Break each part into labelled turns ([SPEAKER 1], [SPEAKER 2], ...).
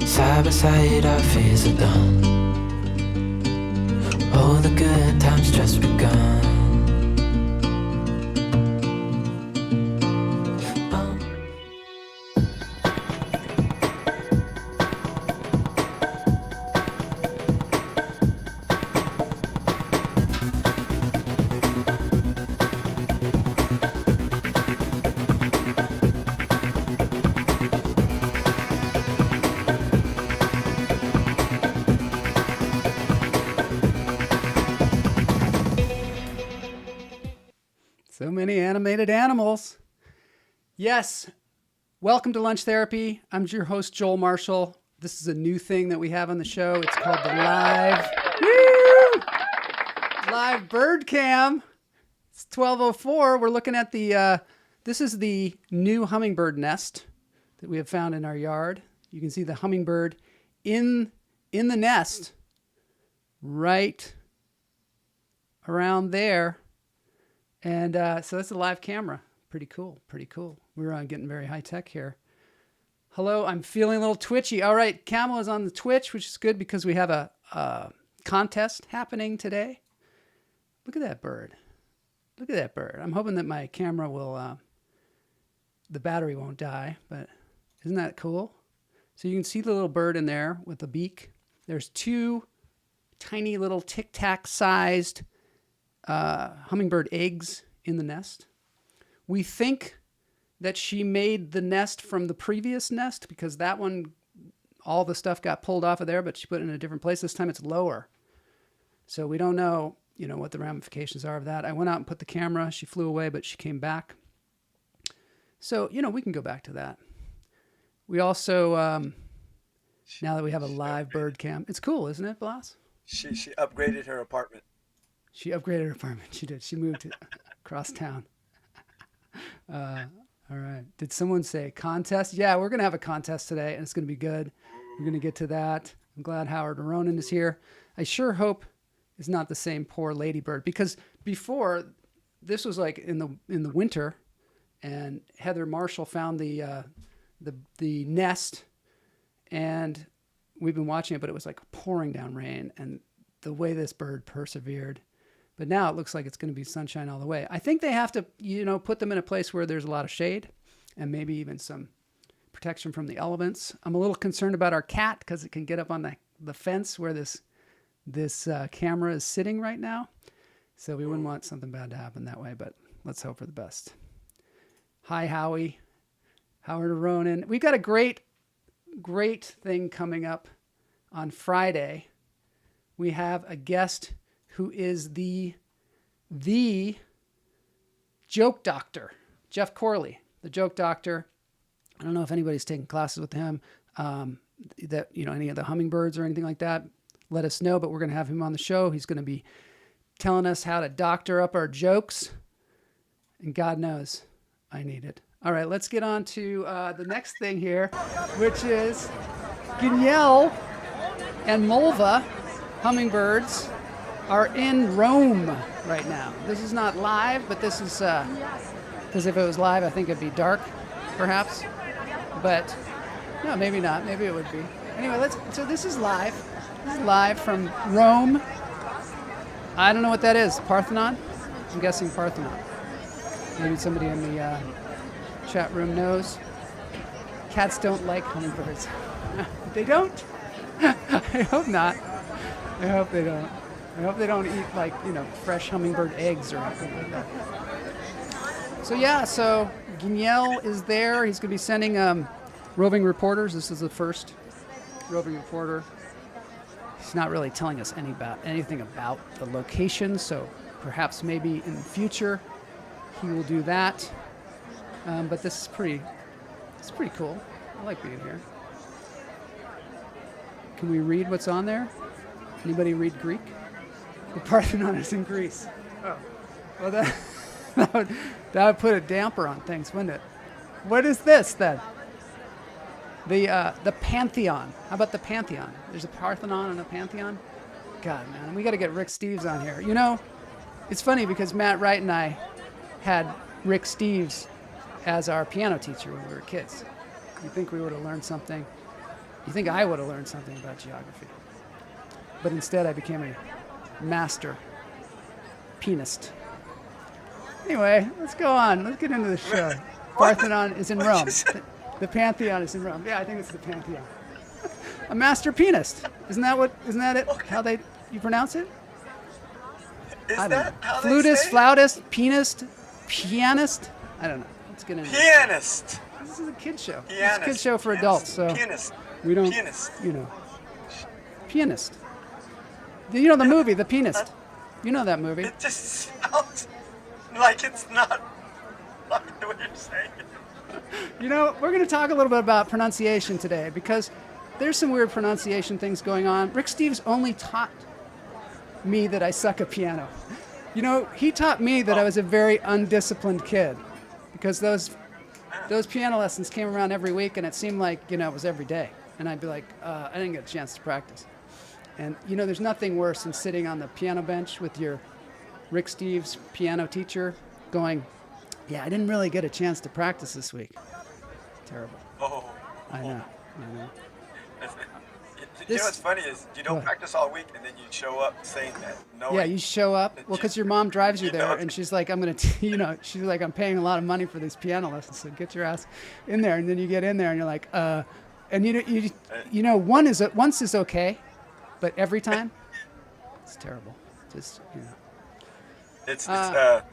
[SPEAKER 1] Side by side our fears are done. Oh, the good times just begun.
[SPEAKER 2] So many animated animals. Yes. Welcome to Lunch Therapy. I'm your host, Joel Marshall. This is a new thing that we have on the show. It's called the live bird cam. It's 12:04. We're looking at this is the new hummingbird nest that we have found in our yard. You can see the hummingbird in the nest right around there. And so that's a live camera. Pretty cool. Pretty cool. We're getting very high tech here. Hello, I'm feeling a little twitchy. All right, Camel is on the Twitch, which is good because we have a contest happening today. Look at that bird. Look at that bird. I'm hoping that my camera will, the battery won't die, but isn't that cool? So you can see the little bird in there with the beak. There's two tiny little tic-tac sized hummingbird eggs in the nest. We think that she made the nest from the previous nest because that one, all the stuff got pulled off of there, but she put it in a different place. This time it's lower. So we don't know, what the ramifications are of that. I went out and put the camera. She flew away, but she came back. So, we can go back to that. We also, now that we have a live bird cam, it's cool, isn't it, Blas?
[SPEAKER 3] She upgraded her apartment.
[SPEAKER 2] She upgraded her apartment. She did. She moved across town. All right. Did someone say contest? Yeah, we're going to have a contest today, and it's going to be good. We're going to get to that. I'm glad Howard Ronan is here. I sure hope it's not the same poor ladybird, because before, this was like in the winter, and Heather Marshall found the nest, and we've been watching it, but it was like pouring down rain, and the way this bird persevered. But now it looks like it's going to be sunshine all the way. I think they have to, put them in a place where there's a lot of shade and maybe even some protection from the elements. I'm a little concerned about our cat because it can get up on the fence where this this camera is sitting right now. So we wouldn't want something bad to happen that way, but let's hope for the best. Hi, Howie. Howard Ronan. We've got a great thing coming up on Friday. We have a guest who is the joke doctor, Jeff Corley, the joke doctor. I don't know if anybody's taken classes with him, that, any of the hummingbirds or anything like that. Let us know, but we're going to have him on the show. He's going to be telling us how to doctor up our jokes. And God knows I need it. All right, let's get on to the next thing here, which is Guignol and Mulva hummingbirds are in Rome right now. This is not live, but this is, because if it was live, I think it'd be dark, perhaps. But, no, maybe not. Maybe it would be. Anyway, so this is live. This is live from Rome. I don't know what that is. Parthenon? I'm guessing Parthenon. Maybe somebody in the chat room knows. Cats don't like hummingbirds. They don't? I hope not. I hope they don't. I hope they don't eat fresh hummingbird eggs or anything like that. So Guignol is there. He's going to be sending roving reporters. This is the first roving reporter. He's not really telling us anything about the location, so perhaps maybe in the future he will do that. But this is pretty cool. I like being here. Can we read what's on there? Anybody read Greek? The Parthenon is in Greece. Oh, well that would put a damper on things, wouldn't it? What is this then? The Pantheon. How about the Pantheon? There's a Parthenon and a Pantheon. God, man, we got to get Rick Steves on here. It's funny because Matt Wright and I had Rick Steves as our piano teacher when we were kids. You think we would have learned something? You think I would have learned something about geography? But instead, I became a master pianist. Anyway, let's go on. Let's get into the show. Parthenon is in Rome. The Pantheon is in Rome. Yeah, I think it's the Pantheon. A master pianist. Isn't that it? How you pronounce it?
[SPEAKER 3] Is that how they
[SPEAKER 2] Flutist,
[SPEAKER 3] say it?
[SPEAKER 2] flautist, pianist? I don't know. Let's get into
[SPEAKER 3] Pianist.
[SPEAKER 2] This is a kid show.
[SPEAKER 3] Pianist.
[SPEAKER 2] It's a kid show for adults, so
[SPEAKER 3] Pianist.
[SPEAKER 2] we don't,
[SPEAKER 3] Pianist.
[SPEAKER 2] Pianist. The movie, The Pianist. You know that movie.
[SPEAKER 3] It just sounds like it's not like the way you're saying it.
[SPEAKER 2] We're going to talk a little bit about pronunciation today because there's some weird pronunciation things going on. Rick Steves only taught me that I suck at piano. He taught me that I was a very undisciplined kid because those piano lessons came around every week and it seemed like, it was every day. And I'd be like, I didn't get a chance to practice. And, there's nothing worse than sitting on the piano bench with your Rick Steves piano teacher going, yeah, I didn't really get a chance to practice this week. Terrible.
[SPEAKER 3] Oh.
[SPEAKER 2] I know.
[SPEAKER 3] You know what's funny is you don't practice all week and then you show up saying that.
[SPEAKER 2] Yeah, you show up. Well, because your mom drives you there and she's like, she's like, I'm paying a lot of money for these piano lessons, so get your ass in there. And then you get in there and you're like, and once is okay, but every time, it's terrible. Just,
[SPEAKER 3] It's not good.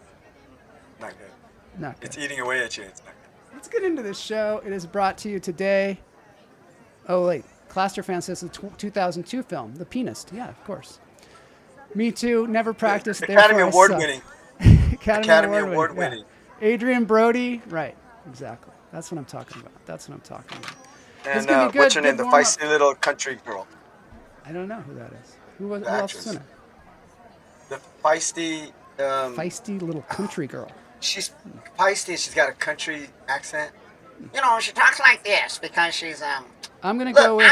[SPEAKER 2] Not good.
[SPEAKER 3] It's eating away at you. It's not good.
[SPEAKER 2] Let's get into this show. It is brought to you today. Oh, wait. Claster fan says the 2002 film, The Pianist. Yeah, of course. Me too. Never practiced.
[SPEAKER 3] Academy Award winning.
[SPEAKER 2] Academy Award winning. Yeah. Adrian Brody. Right. Exactly. That's what I'm talking about.
[SPEAKER 3] And what's her name? The feisty little country girl.
[SPEAKER 2] I don't know who that is. Who else is in it?
[SPEAKER 3] The feisty...
[SPEAKER 2] feisty little country girl.
[SPEAKER 3] She's feisty. She's got a country accent.
[SPEAKER 4] She talks like this because she's
[SPEAKER 2] I'm gonna go with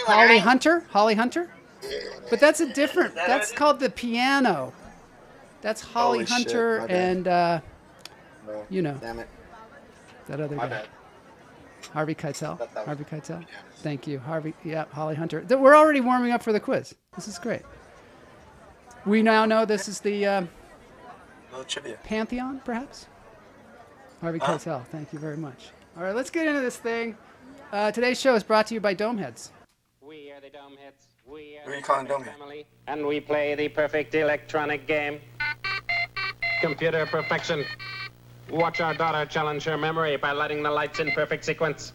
[SPEAKER 2] Holly Hunter. Holly Hunter. But that's a different. That's called The Piano. That's Holly Hunter and
[SPEAKER 3] Damn it.
[SPEAKER 2] that other
[SPEAKER 3] My
[SPEAKER 2] guy.
[SPEAKER 3] bad.
[SPEAKER 2] Harvey Keitel.
[SPEAKER 3] That
[SPEAKER 2] Harvey Keitel.
[SPEAKER 3] Yeah.
[SPEAKER 2] Thank you, Harvey. Yeah, Holly Hunter. We're already warming up for the quiz. This is great. We now know this is the
[SPEAKER 3] Little trivia.
[SPEAKER 2] Pantheon, perhaps. Harvey Keitel. Thank you very much. All right, let's get into this thing. Today's show is brought to you by Domeheads.
[SPEAKER 5] We are the Domeheads.
[SPEAKER 3] What are you calling Domi?
[SPEAKER 5] Family, and we play the perfect electronic game. Computer perfection. Watch our daughter challenge her memory by lighting the lights in perfect sequence.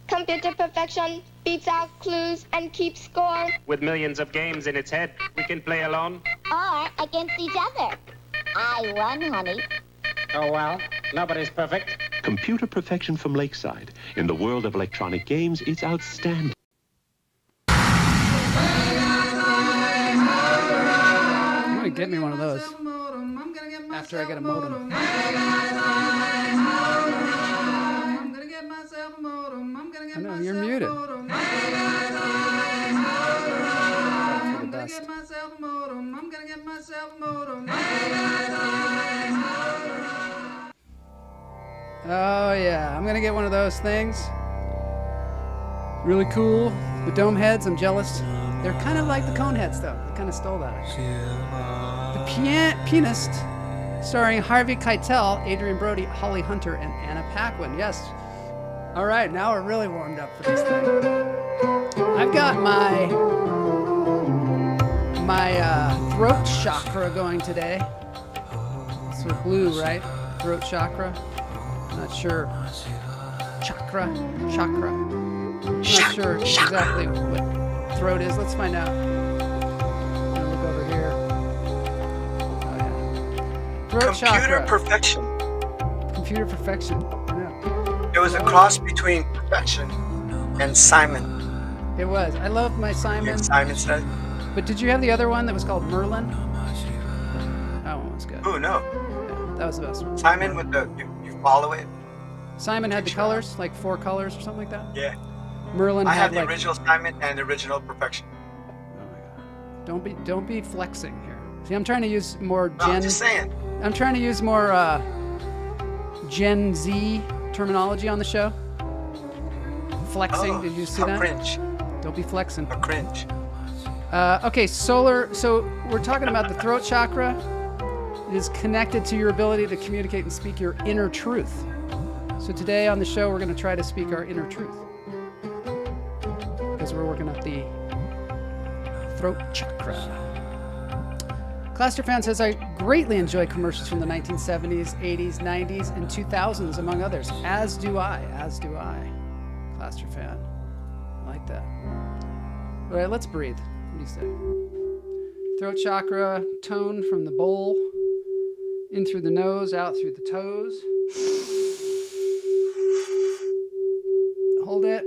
[SPEAKER 6] Computer perfection beats out clues and keeps score.
[SPEAKER 5] With millions of games in its head, we can play alone.
[SPEAKER 6] Or against each other. I won, honey.
[SPEAKER 5] Oh well, nobody's perfect.
[SPEAKER 7] Computer perfection from Lakeside. In the world of electronic games, it's outstanding.
[SPEAKER 2] I'm gonna get me one of those after I get a modem. I know, you're muted. For the best. Oh yeah, I'm gonna get one of those things. Really cool. The dome heads, I'm jealous. They're kind of like the cone heads though. They kind of stole that. The Pianist, starring Harvey Keitel, Adrian Brody, Holly Hunter, and Anna Paquin. Yes. All right, now we're really warmed up for this thing. I've got my throat chakra going today. Sort of blue, right? Throat chakra. Not sure. Chakra. Not sure exactly what throat is. Let's find out. I'm gonna look over here. Oh yeah. Throat
[SPEAKER 3] Computer
[SPEAKER 2] chakra.
[SPEAKER 3] perfection.
[SPEAKER 2] Computer perfection. I know.
[SPEAKER 3] It was a cross between perfection and Simon.
[SPEAKER 2] It was. I love my
[SPEAKER 3] You
[SPEAKER 2] Simon.
[SPEAKER 3] have Simon said?
[SPEAKER 2] But did you have the other one that was called Merlin? That one was good.
[SPEAKER 3] Oh no.
[SPEAKER 2] Yeah, that was the best one.
[SPEAKER 3] Simon with the you follow it.
[SPEAKER 2] Simon had the colors, like 4 colors or something like that.
[SPEAKER 3] Yeah.
[SPEAKER 2] Merlin
[SPEAKER 3] I
[SPEAKER 2] had
[SPEAKER 3] have the
[SPEAKER 2] like.
[SPEAKER 3] original Simon and the original perfection.
[SPEAKER 2] Oh my god! Don't be flexing here. See, I'm trying to use more
[SPEAKER 3] No, I'm just saying.
[SPEAKER 2] I'm trying to use more Gen Z terminology on the show. Flexing.
[SPEAKER 3] Oh,
[SPEAKER 2] Did you see
[SPEAKER 3] how
[SPEAKER 2] that?
[SPEAKER 3] cringe.
[SPEAKER 2] Don't be flexing.
[SPEAKER 3] How cringe.
[SPEAKER 2] Okay, solar. So we're talking about the throat chakra. It is connected to your ability to communicate and speak your inner truth. So today on the show, we're going to try to speak our inner truth. Because we're working up the throat chakra. Clasterfan says, I greatly enjoy commercials from the 1970s, 80s, 90s, and 2000s, among others. As do I. Clasterfan. I like that. All right, let's breathe. What do you say? Throat chakra, tone from the bowl, in through the nose, out through the toes. Hold it.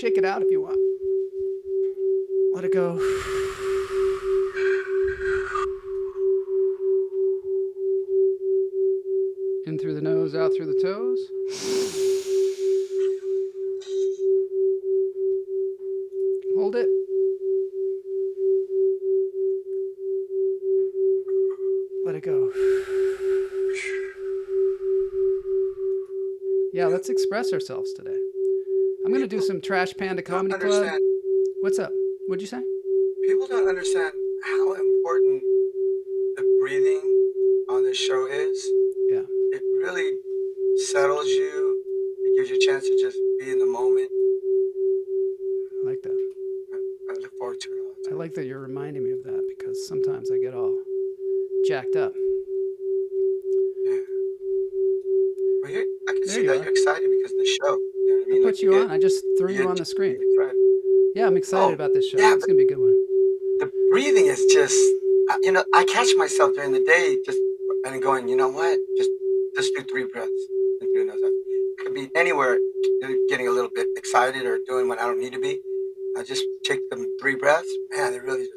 [SPEAKER 2] Shake it out if you want. Let it go. In through the nose, out through the toes. Hold it. Let it go. Yeah, let's express ourselves today. I'm going to do some Trash Panda Comedy Club.
[SPEAKER 3] Understand.
[SPEAKER 2] What's up? What'd you say?
[SPEAKER 3] People don't understand how important the breathing on this show is.
[SPEAKER 2] Yeah.
[SPEAKER 3] It really settles you. It gives you a chance to just be in the moment.
[SPEAKER 2] I like that.
[SPEAKER 3] I look forward to it all the
[SPEAKER 2] I
[SPEAKER 3] time.
[SPEAKER 2] like that you're reminding me of that because sometimes I get all jacked up.
[SPEAKER 3] Yeah. Well, I can
[SPEAKER 2] There
[SPEAKER 3] see
[SPEAKER 2] you
[SPEAKER 3] that
[SPEAKER 2] are.
[SPEAKER 3] you're excited because of the show. You know what I mean?
[SPEAKER 2] I
[SPEAKER 3] Like,
[SPEAKER 2] put you on. I just threw you on the screen.
[SPEAKER 3] Right.
[SPEAKER 2] Yeah, I'm excited about this show.
[SPEAKER 3] yeah,
[SPEAKER 2] It's going to be a good one.
[SPEAKER 3] The breathing is just, I catch myself during the day just and going, you know what? Just do 3 breaths. In through the nose. I could be anywhere getting a little bit excited or doing what I don't need to be. I just take them 3 breaths. Man, it really just.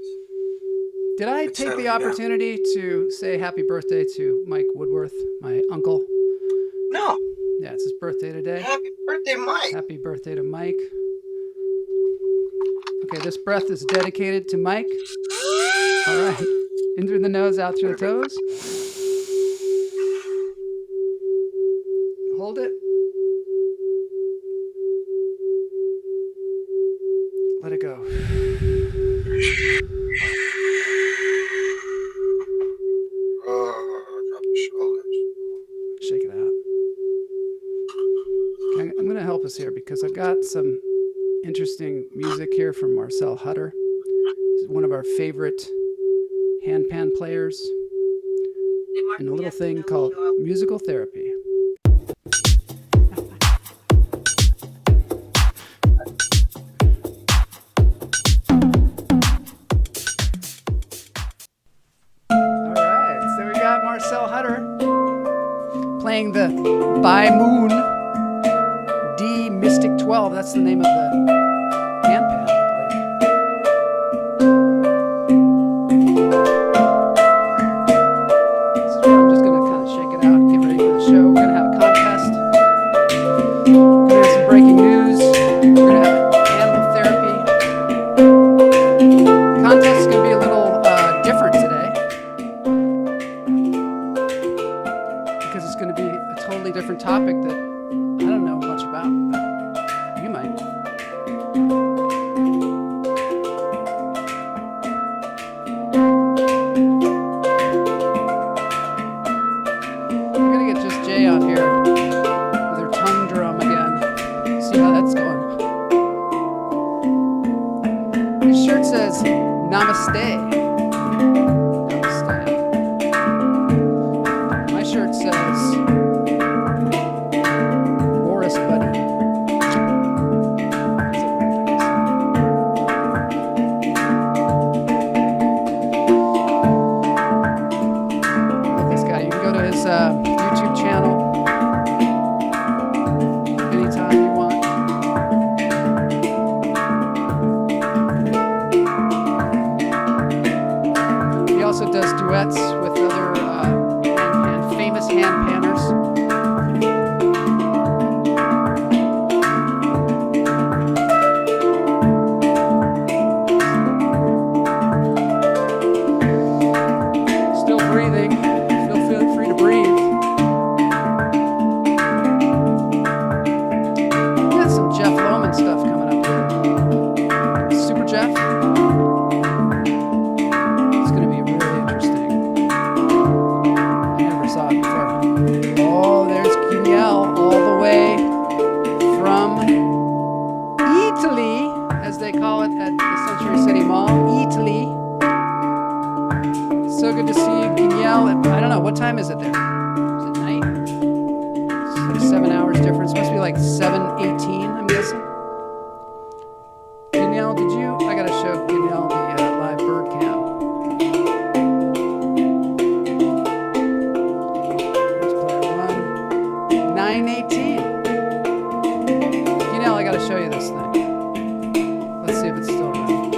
[SPEAKER 2] Did I
[SPEAKER 3] It's
[SPEAKER 2] take
[SPEAKER 3] settling
[SPEAKER 2] the
[SPEAKER 3] down.
[SPEAKER 2] opportunity to say happy birthday to Mike Woodworth, my uncle?
[SPEAKER 3] No.
[SPEAKER 2] Yeah, it's his birthday today.
[SPEAKER 3] Happy birthday, Mike.
[SPEAKER 2] Happy birthday to Mike. Okay, this breath is dedicated to Mike. All right. In through the nose, out through the toes. Hold it. Let it go.
[SPEAKER 3] Drop the shoulders.
[SPEAKER 2] Shake it out. Okay, I'm going to help us here because I've got some interesting music here from Marcel Hutter. He's one of our favorite handpan players. And a little thing called musical therapy. All right, so we got Marcel Hutter playing the By Moon D Mystic 12. That's the name of the handpan. I'm just going to kind of shake it out, get ready for the show. We're going to have a contest. We're going to have some breaking news. We're going to have animal therapy. The contest is going to be a little different today because it's going to be a totally different topic that I don't know much about, but you might. We're going to get just Jay on here with her tongue drum again. See how that's going. His shirt says, Namaste. Namaste. My shirt says, Boris Buddy. This guy, you can go to his YouTube channel anytime you want. He also does duets with other famous hand panners. Still breathing. Feel free to breathe. We got some Jeff Lohman stuff coming up here. Super Jeff. It's going to be really interesting. I never saw it before. Oh, there's Guignol all the way from Italy, as they call it at the Century City Mall. Italy. So good to see you, Guignol. I don't know, what time is it there? Is it night? It's like 7 hours difference. Must be like 7:18, I'm guessing. Guignol, did you? I gotta show Guignol the live bird cam. Let's play one. 9:18. Guignol, I gotta show you this thing. Let's see if it's still running.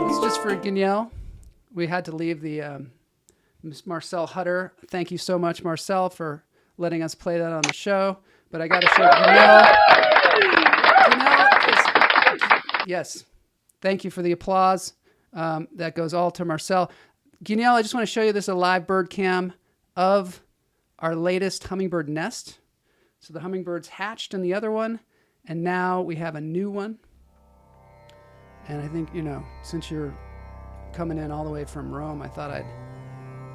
[SPEAKER 2] This is just for Guignol. We had to leave the Miss Marcel Hutter. Thank you so much, Marcel, for letting us play that on the show. But I got to show Guignol. Yes. Thank you for the applause. That goes all to Marcel. Guignol, I just want to show you this live bird cam of our latest hummingbird nest. So the hummingbirds hatched in the other one, and now we have a new one. And I think, since you're coming in all the way from Rome, I thought I'd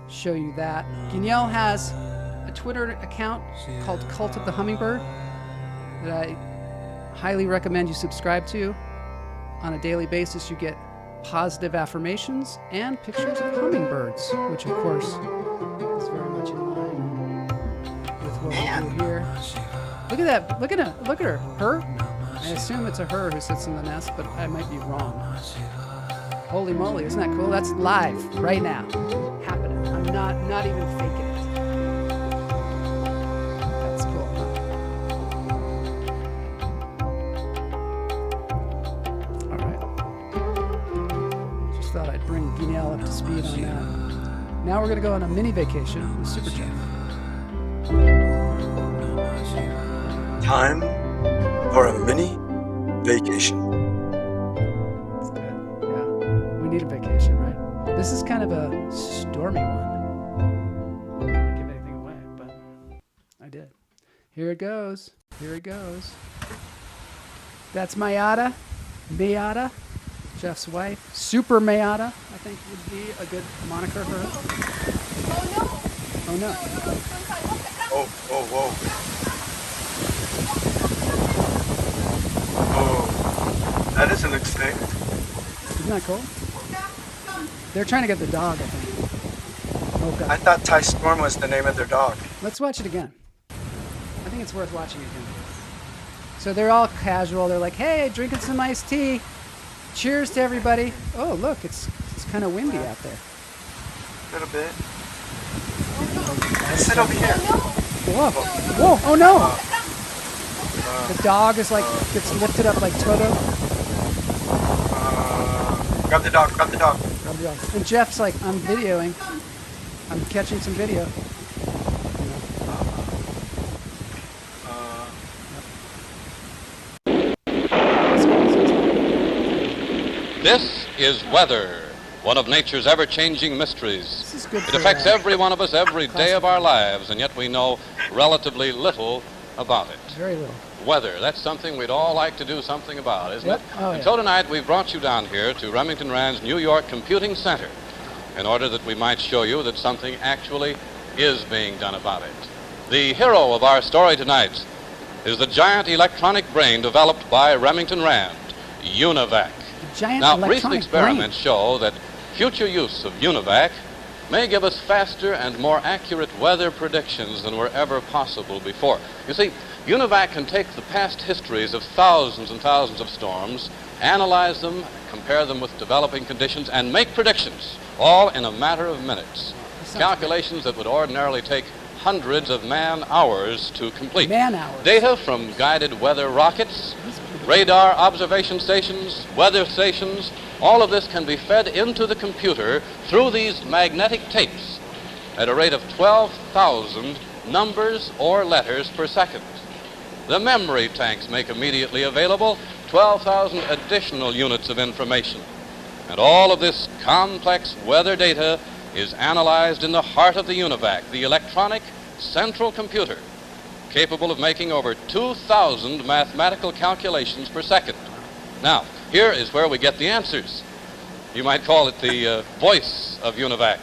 [SPEAKER 2] show you that. Guignol has a Twitter account called Cult of the Hummingbird that I highly recommend you subscribe to. On a daily basis, you get positive affirmations and pictures of hummingbirds, which of course is very much in line with what we do here. Look at that. Look at her. Her? I assume it's a her who sits in the nest, but I might be wrong. Holy moly, isn't that cool? That's live right now. Happening. I'm not even faking it. That's cool. All right. Just thought I'd bring Guignol up to speed on that. Now we're going to go on a mini vacation with Super Jeff.
[SPEAKER 3] Time for a mini vacation.
[SPEAKER 2] That's good. Yeah. We need a vacation, right? This is kind of a stormy one. I don't want to give anything away, but I did. Here it goes. Here it goes. That's Mayada. Mayada, Jeff's wife. Super Mayada, I think would be a good moniker for her.
[SPEAKER 6] Oh no!
[SPEAKER 2] Oh no.
[SPEAKER 3] Oh, whoa. That doesn't look sick.
[SPEAKER 2] Isn't that cool? They're trying to get the dog, I think. Oh, God.
[SPEAKER 3] I thought Ty Storm was the name of their dog.
[SPEAKER 2] Let's watch it again. I think it's worth watching again. So they're all casual. They're like, hey, drinking some iced tea. Cheers to everybody. Oh, look, it's kind of windy out there.
[SPEAKER 3] A little bit. Sit over here.
[SPEAKER 2] Whoa. Whoa. Oh, no. The dog is like, gets lifted up like Toto.
[SPEAKER 3] Grab the dog. Grab the dog.
[SPEAKER 2] Grab the dog. And Jeff's like, I'm videoing. I'm catching some video.
[SPEAKER 8] This is weather, one of nature's ever-changing mysteries.
[SPEAKER 2] This is good
[SPEAKER 8] It
[SPEAKER 2] for,
[SPEAKER 8] affects every one of us every day of our lives, and yet we know relatively little about it.
[SPEAKER 2] Very little.
[SPEAKER 8] Weather, that's something we'd all like to do something about, isn't
[SPEAKER 2] Yep.
[SPEAKER 8] it?
[SPEAKER 2] Oh,
[SPEAKER 8] and
[SPEAKER 2] yeah.
[SPEAKER 8] so tonight we've brought you down here to Remington Rand's New York Computing Center in order that we might show you that something actually is being done about it. The hero of our story tonight is the giant electronic brain developed by Remington Rand, UNIVAC.
[SPEAKER 2] Giant
[SPEAKER 8] Now, recent
[SPEAKER 2] electronic
[SPEAKER 8] experiments show that future use of UNIVAC may give us faster and more accurate weather predictions than were ever possible before. You see, UNIVAC can take the past histories of thousands and thousands of storms, analyze them, compare them with developing conditions, and make predictions, all in a matter of minutes. Calculations that would ordinarily take hundreds of man-hours to complete.
[SPEAKER 2] Man-hours.
[SPEAKER 8] Data from guided weather rockets, radar observation stations, weather stations, all of this can be fed into the computer through these magnetic tapes at a rate of 12,000 numbers or letters per second. The memory tanks make immediately available 12,000 additional units of information. And all of this complex weather data is analyzed in the heart of the UNIVAC, the electronic central computer, capable of making over 2,000 mathematical calculations per second. Now, here is where we get the answers. You might call it the voice of UNIVAC.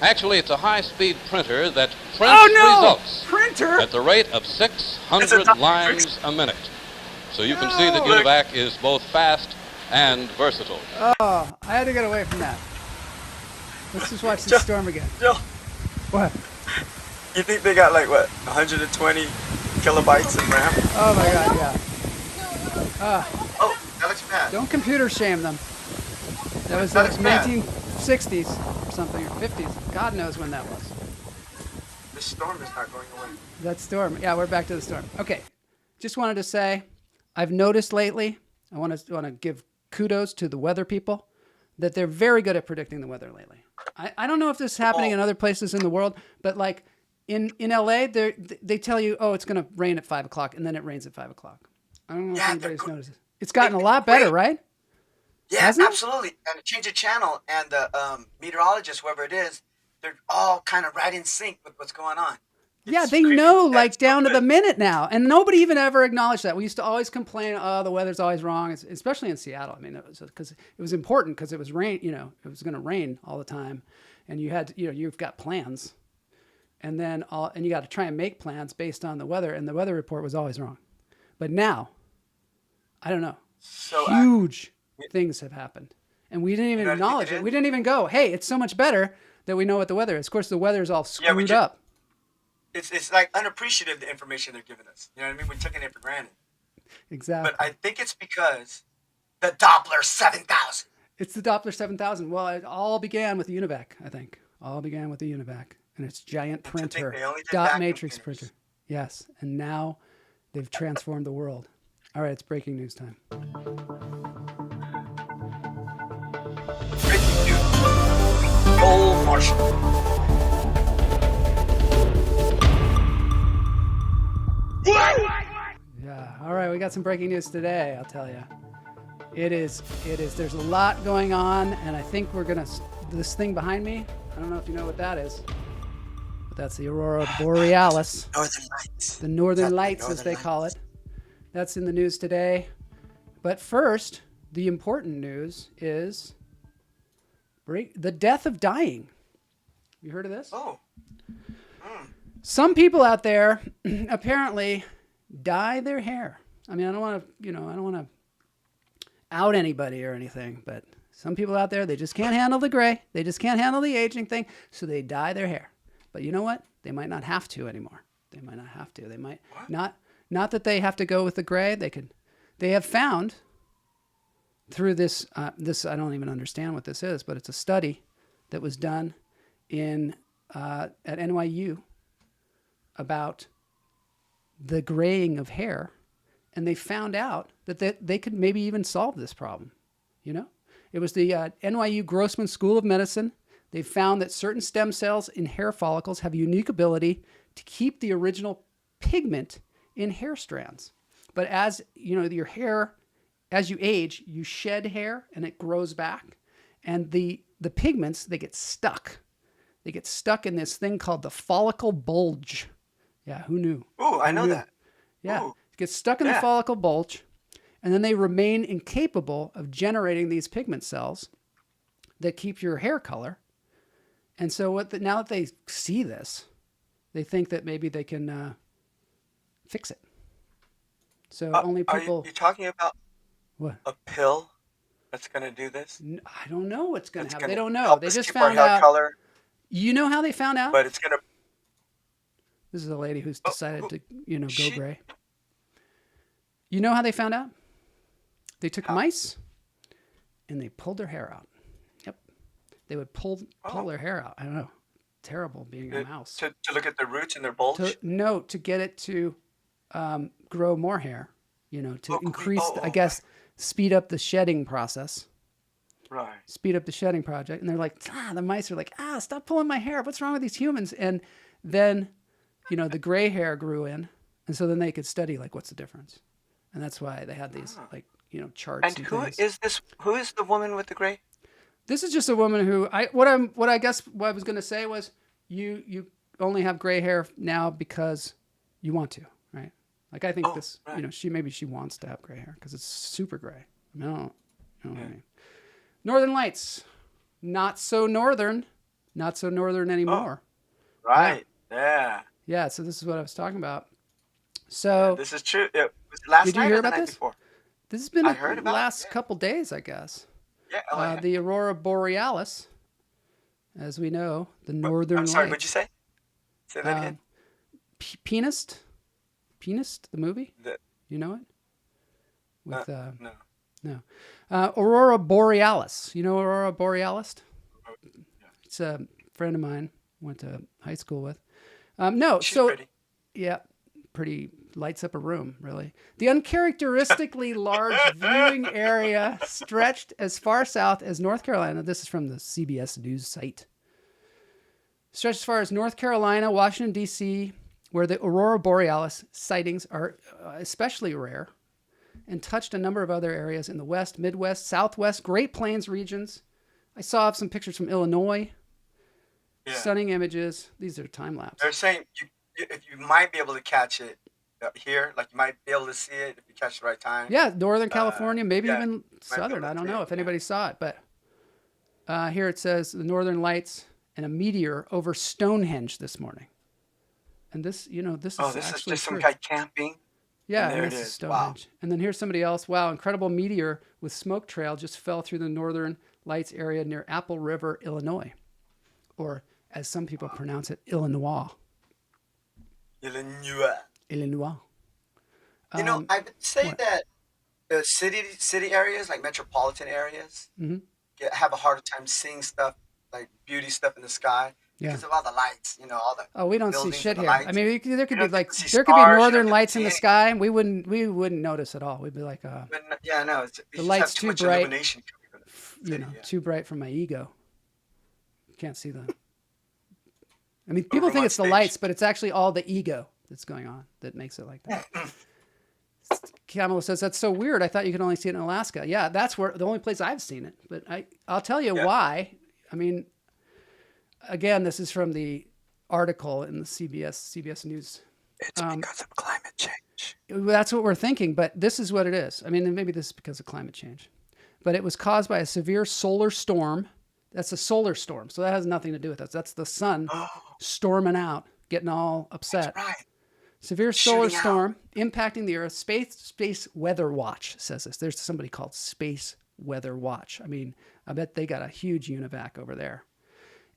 [SPEAKER 8] Actually, it's a high-speed printer that prints results
[SPEAKER 2] Printer?
[SPEAKER 8] at the rate of 600 lines a minute. So you can see that UNIVAC is both fast and versatile.
[SPEAKER 2] Oh, I had to get away from that. Let's just watch the storm again.
[SPEAKER 3] Joe,
[SPEAKER 2] What?
[SPEAKER 3] you think they got like what, 120 kilobytes of RAM?
[SPEAKER 2] Oh my God, yeah.
[SPEAKER 3] Oh, that looks bad.
[SPEAKER 2] Don't computer shame them. That was
[SPEAKER 3] That is bad.
[SPEAKER 2] 1960s or something, or 50s. God knows when that was.
[SPEAKER 3] The storm is not going away.
[SPEAKER 2] That storm. Yeah, we're back to the storm. Okay. Just wanted to say, I've noticed lately, I want to give kudos to the weather people, that they're very good at predicting the weather lately. I don't know if this is happening in other places in the world, but like in LA, they tell you, oh, it's going to rain at 5 o'clock, and then it rains at 5 o'clock. I don't know if anybody's noticed it. It's gotten a lot better, right?
[SPEAKER 3] Yeah,
[SPEAKER 2] Hasn't it?
[SPEAKER 3] absolutely. And change the channel, and the meteorologist, whoever it is, they're all kind of right in sync with what's going on.
[SPEAKER 2] Yeah,
[SPEAKER 3] It's
[SPEAKER 2] they
[SPEAKER 3] creepy.
[SPEAKER 2] know
[SPEAKER 3] That's
[SPEAKER 2] like
[SPEAKER 3] so
[SPEAKER 2] down to
[SPEAKER 3] good.
[SPEAKER 2] the minute now, and nobody even ever acknowledged that. We used to always complain, oh, the weather's always wrong, especially in Seattle. I mean, it was because it was important because it was rain. You know, it was going to rain all the time, and you had, you've got plans, and then you got to try and make plans based on the weather, and the weather report was always wrong. But now, I don't know,
[SPEAKER 3] So,
[SPEAKER 2] huge things have happened, and we didn't even
[SPEAKER 3] You know what I think
[SPEAKER 2] acknowledge
[SPEAKER 3] it
[SPEAKER 2] it.
[SPEAKER 3] is?
[SPEAKER 2] We didn't even go, hey, it's so much better that we know what the weather is. Of course, the weather is all
[SPEAKER 3] Yeah, we
[SPEAKER 2] screwed
[SPEAKER 3] ju-
[SPEAKER 2] up.
[SPEAKER 3] It's like unappreciative, the information they're giving us. You know what I mean? We're taking it for granted.
[SPEAKER 2] Exactly.
[SPEAKER 3] But I think it's because the Doppler 7000.
[SPEAKER 2] It's the Doppler 7000. Well, it all began with the UNIVAC, I think. All began with the UNIVAC and its giant
[SPEAKER 3] to think
[SPEAKER 2] printer,
[SPEAKER 3] they only did
[SPEAKER 2] dot
[SPEAKER 3] vacuum
[SPEAKER 2] matrix
[SPEAKER 3] cleaners.
[SPEAKER 2] printer. Yes, and now they've transformed the world. All right, it's breaking news time.
[SPEAKER 3] Breaking news. Gold Marshall.
[SPEAKER 2] Yeah. All right, we got some breaking news today, I'll tell you. It is. There's a lot going on, and I think we're going to, this thing behind me, I don't know if you know what that is, but that's the aurora borealis.
[SPEAKER 3] Northern Lights.
[SPEAKER 2] The Northern
[SPEAKER 3] Exactly,
[SPEAKER 2] Lights, as
[SPEAKER 3] Northern
[SPEAKER 2] they call
[SPEAKER 3] Lights.
[SPEAKER 2] it. That's in the news today. But first, the important news is the death of dying. You heard of this?
[SPEAKER 3] Oh.
[SPEAKER 2] Some people out there apparently dye their hair. I mean, I don't want to out anybody or anything, but some people out there, they just can't handle the gray. They just can't handle the aging thing, so they dye their hair. But you know what? They might not have to anymore. They might not have to. They might not that they have to go with the gray. They have found through this, I don't even understand what this is, but it's a study that was done at NYU about the graying of hair. And they found out that they could maybe even solve this problem. It was the NYU Grossman School of Medicine. They found that certain stem cells in hair follicles have a unique ability to keep the original pigment in hair strands. But as your hair, as you age, you shed hair and it grows back. And the pigments, they get stuck. They get stuck in this thing called the follicle bulge. Yeah, who knew?
[SPEAKER 3] Oh, I know that.
[SPEAKER 2] Yeah.
[SPEAKER 3] Ooh.
[SPEAKER 2] Get stuck in the follicle bulge, and then they remain incapable of generating these pigment cells that keep your hair color. And so now that they see this, they think that maybe they can fix it. So only people...
[SPEAKER 3] Are you talking about
[SPEAKER 2] what?
[SPEAKER 3] A pill that's going to do this?
[SPEAKER 2] I don't know what's going to happen. They don't know.
[SPEAKER 3] Help
[SPEAKER 2] They
[SPEAKER 3] us
[SPEAKER 2] just
[SPEAKER 3] keep our
[SPEAKER 2] found
[SPEAKER 3] hair
[SPEAKER 2] out.
[SPEAKER 3] Color,
[SPEAKER 2] You know how they found out?
[SPEAKER 3] but it's going to...
[SPEAKER 2] This is a lady who's decided to, go gray. You know how they found out? They took mice and they pulled their hair out. Yep. They would pull their hair out. I don't know. Terrible being a mouse.
[SPEAKER 3] To look at the roots and their bulge?
[SPEAKER 2] To get it to grow more hair, to increase, I guess, speed up the shedding process.
[SPEAKER 3] Right.
[SPEAKER 2] Speed up the shedding project. And they're like, the mice are like, stop pulling my hair. What's wrong with these humans? And then, the gray hair grew in. And so then they could study, like, what's the difference? And that's why they had these, charts.
[SPEAKER 3] And who is this? Who is the woman with the gray?
[SPEAKER 2] This is just a woman who what I was going to say was you only have gray hair now because you want to, right? Like I think right. She wants to have gray hair because it's super gray. I mean, I don't know what I mean. Northern Lights, not so northern anymore.
[SPEAKER 3] Oh, right. Yeah.
[SPEAKER 2] Yeah. So this is what I was talking about. So
[SPEAKER 3] this is true. It was last
[SPEAKER 2] did you
[SPEAKER 3] night
[SPEAKER 2] hear
[SPEAKER 3] or the
[SPEAKER 2] about
[SPEAKER 3] night
[SPEAKER 2] this?
[SPEAKER 3] Before?
[SPEAKER 2] This has been
[SPEAKER 3] the
[SPEAKER 2] last couple days, I guess.
[SPEAKER 3] Yeah.
[SPEAKER 2] The aurora borealis, as we know, the northern
[SPEAKER 3] I'm sorry.
[SPEAKER 2] lights.
[SPEAKER 3] What'd you say? Say that again.
[SPEAKER 2] Peanist, the movie. You know it? With
[SPEAKER 3] no.
[SPEAKER 2] Aurora borealis. You know aurora borealis? It's a friend of mine. Went to high school with.
[SPEAKER 3] She's pretty.
[SPEAKER 2] Yeah, pretty. Lights up a room, really. The uncharacteristically large viewing area stretched as far south as North Carolina. This is from the CBS News site. Stretched as far as North Carolina, Washington, D.C., where the aurora borealis sightings are especially rare, and touched a number of other areas in the West, Midwest, Southwest, Great Plains regions. I saw some pictures from Illinois. Yeah. Stunning images. These are time-lapse.
[SPEAKER 3] They're saying you might be able to catch it here, like you might be able to see it if you catch the right time.
[SPEAKER 2] Yeah, Northern California, maybe even Southern. I don't know if anybody saw it, but here it says the Northern Lights and a meteor over Stonehenge this morning. And this, this is
[SPEAKER 3] this is
[SPEAKER 2] actually
[SPEAKER 3] just
[SPEAKER 2] true.
[SPEAKER 3] Some guy camping.
[SPEAKER 2] Yeah,
[SPEAKER 3] and there
[SPEAKER 2] this
[SPEAKER 3] it
[SPEAKER 2] is
[SPEAKER 3] is.
[SPEAKER 2] Stonehenge.
[SPEAKER 3] Wow.
[SPEAKER 2] And then here's somebody else. Wow, incredible meteor with smoke trail just fell through the Northern Lights area near Apple River, Illinois, or as some people pronounce it, Illinois. Illinois.
[SPEAKER 3] I would say that city areas, like metropolitan areas, have a harder time seeing stuff like beauty stuff in the sky because of all the lights. All the
[SPEAKER 2] we don't see shit here.
[SPEAKER 3] Lights.
[SPEAKER 2] I mean, there could be
[SPEAKER 3] stars,
[SPEAKER 2] northern lights in the sky, and we wouldn't notice at all. We'd be like,
[SPEAKER 3] the
[SPEAKER 2] light's too bright.
[SPEAKER 3] Yeah.
[SPEAKER 2] Too bright for my ego. Can't see them. I mean, people think it's the lights, but it's actually all the ego that's going on that makes it like that. Kamala says, that's so weird. I thought you could only see it in Alaska. Yeah, that's the only place I've seen it. But I'll tell you why. I mean, again, this is from the article in the CBS News.
[SPEAKER 3] It's because of climate change.
[SPEAKER 2] That's what we're thinking, but this is what it is. I mean, maybe this is because of climate change. But it was caused by a severe solar storm. That's a solar storm, so that has nothing to do with us. That's the sun storming out, getting all upset.
[SPEAKER 3] That's right.
[SPEAKER 2] Severe solar
[SPEAKER 3] Shooting out.
[SPEAKER 2] storm impacting the Earth. Space Weather Watch says this. There's somebody called Space Weather Watch. I mean, I bet they got a huge univac over there.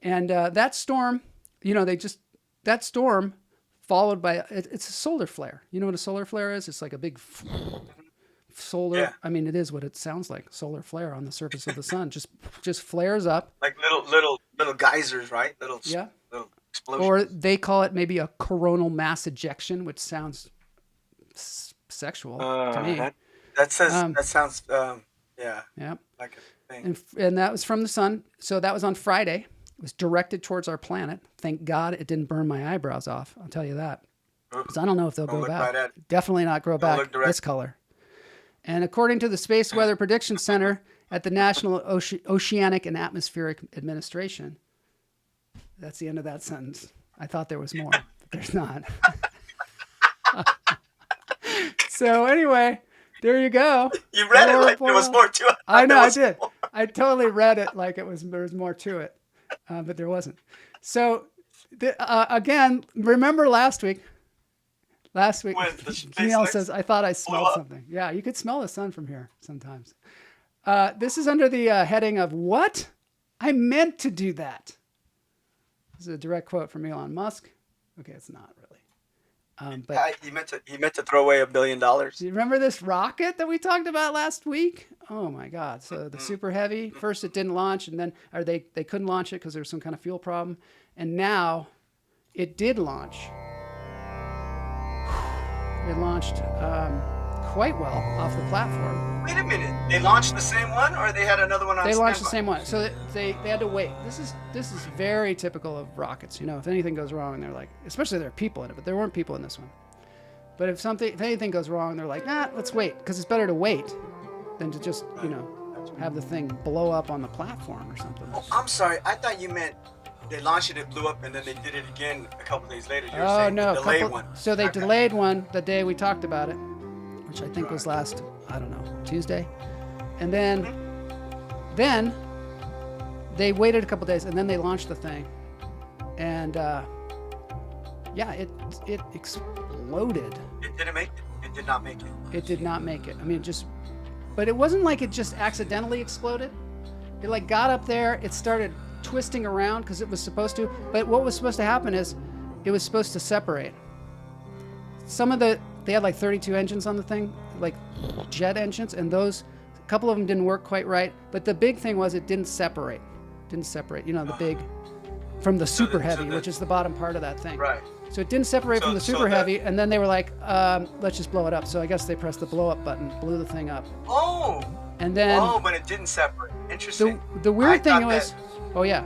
[SPEAKER 2] And that storm, that storm followed by, it's a solar flare. You know what a solar flare is? It's like a big solar.
[SPEAKER 3] Yeah.
[SPEAKER 2] I mean, it is what it sounds like. Solar flare on the surface of the sun. Just flares up.
[SPEAKER 3] Like little geysers, right? Little explosions.
[SPEAKER 2] Or they call it maybe a coronal mass ejection, which sounds sexual to me.
[SPEAKER 3] That sounds
[SPEAKER 2] Yeah.
[SPEAKER 3] like a thing.
[SPEAKER 2] And that was from the sun. So that was on Friday. It was directed towards our planet. Thank God it didn't burn my eyebrows off. I'll tell you that. Because I don't know if they'll
[SPEAKER 3] Don't
[SPEAKER 2] grow
[SPEAKER 3] look
[SPEAKER 2] back.
[SPEAKER 3] right at it.
[SPEAKER 2] Definitely not grow back
[SPEAKER 3] look direct.
[SPEAKER 2] this color. And according to the Space Weather Prediction Center at the National Oceanic and Atmospheric Administration, that's the end of that sentence. I thought there was more, but there's not. So anyway, there you go.
[SPEAKER 3] You read it like there was more to it.
[SPEAKER 2] I know,
[SPEAKER 3] There
[SPEAKER 2] I
[SPEAKER 3] was
[SPEAKER 2] did.
[SPEAKER 3] more.
[SPEAKER 2] I totally read it like there was more to it, but there wasn't. So again, remember last week? Last week,
[SPEAKER 3] When the
[SPEAKER 2] Neil
[SPEAKER 3] SpaceX
[SPEAKER 2] says, I thought I smelled
[SPEAKER 3] up?
[SPEAKER 2] something. Yeah, you could smell the sun from here sometimes. This is under the heading of what? I meant to do that. This is a direct quote from Elon Musk. Okay, it's not really. But
[SPEAKER 3] He meant to throw away $1 billion.
[SPEAKER 2] do you remember this rocket that we talked about last week? Oh my God. So the Super Heavy, first it didn't launch and then, or they couldn't launch it because there was some kind of fuel problem. And now it did launch. It launched quite well off the platform.
[SPEAKER 3] Wait a minute. They launched the same one, or they had another one on
[SPEAKER 2] They launched the
[SPEAKER 3] standby?
[SPEAKER 2] same one. So they had to wait. This is very typical of rockets. If anything goes wrong, they're like, especially there are people in it, but there weren't people in this one. But if anything goes wrong, they're like, let's wait, because it's better to wait than to just, have the thing blow up on the platform or something.
[SPEAKER 3] Oh, I'm sorry. I thought you meant they launched it, it blew up, and then they did it again a couple days later. You were
[SPEAKER 2] Oh
[SPEAKER 3] saying
[SPEAKER 2] no!
[SPEAKER 3] the delayed one.
[SPEAKER 2] So they
[SPEAKER 3] Okay.
[SPEAKER 2] delayed one the day we talked about it, which I think was last, I don't know, Tuesday, and then they waited a couple days, and then they launched the thing, and it exploded.
[SPEAKER 3] It didn't make it. It did not make it.
[SPEAKER 2] It did not make it. I mean, but it wasn't like it just accidentally exploded. It like got up there, it started twisting around because it was supposed to, but what was supposed to happen is it was supposed to separate. They had like 32 engines on the thing, like jet engines, and a couple of them didn't work quite right, but the big thing was it didn't separate. The big, from the Super Heavy, which is the bottom part of that thing.
[SPEAKER 3] Right.
[SPEAKER 2] So it didn't separate from the Super Heavy, and then they were like, let's just blow it up. So I guess they pressed the blow up button, blew the thing up.
[SPEAKER 3] Oh.
[SPEAKER 2] And then
[SPEAKER 3] But it didn't separate. Interesting.
[SPEAKER 2] the weird
[SPEAKER 3] I
[SPEAKER 2] thing
[SPEAKER 3] thought
[SPEAKER 2] was, oh yeah,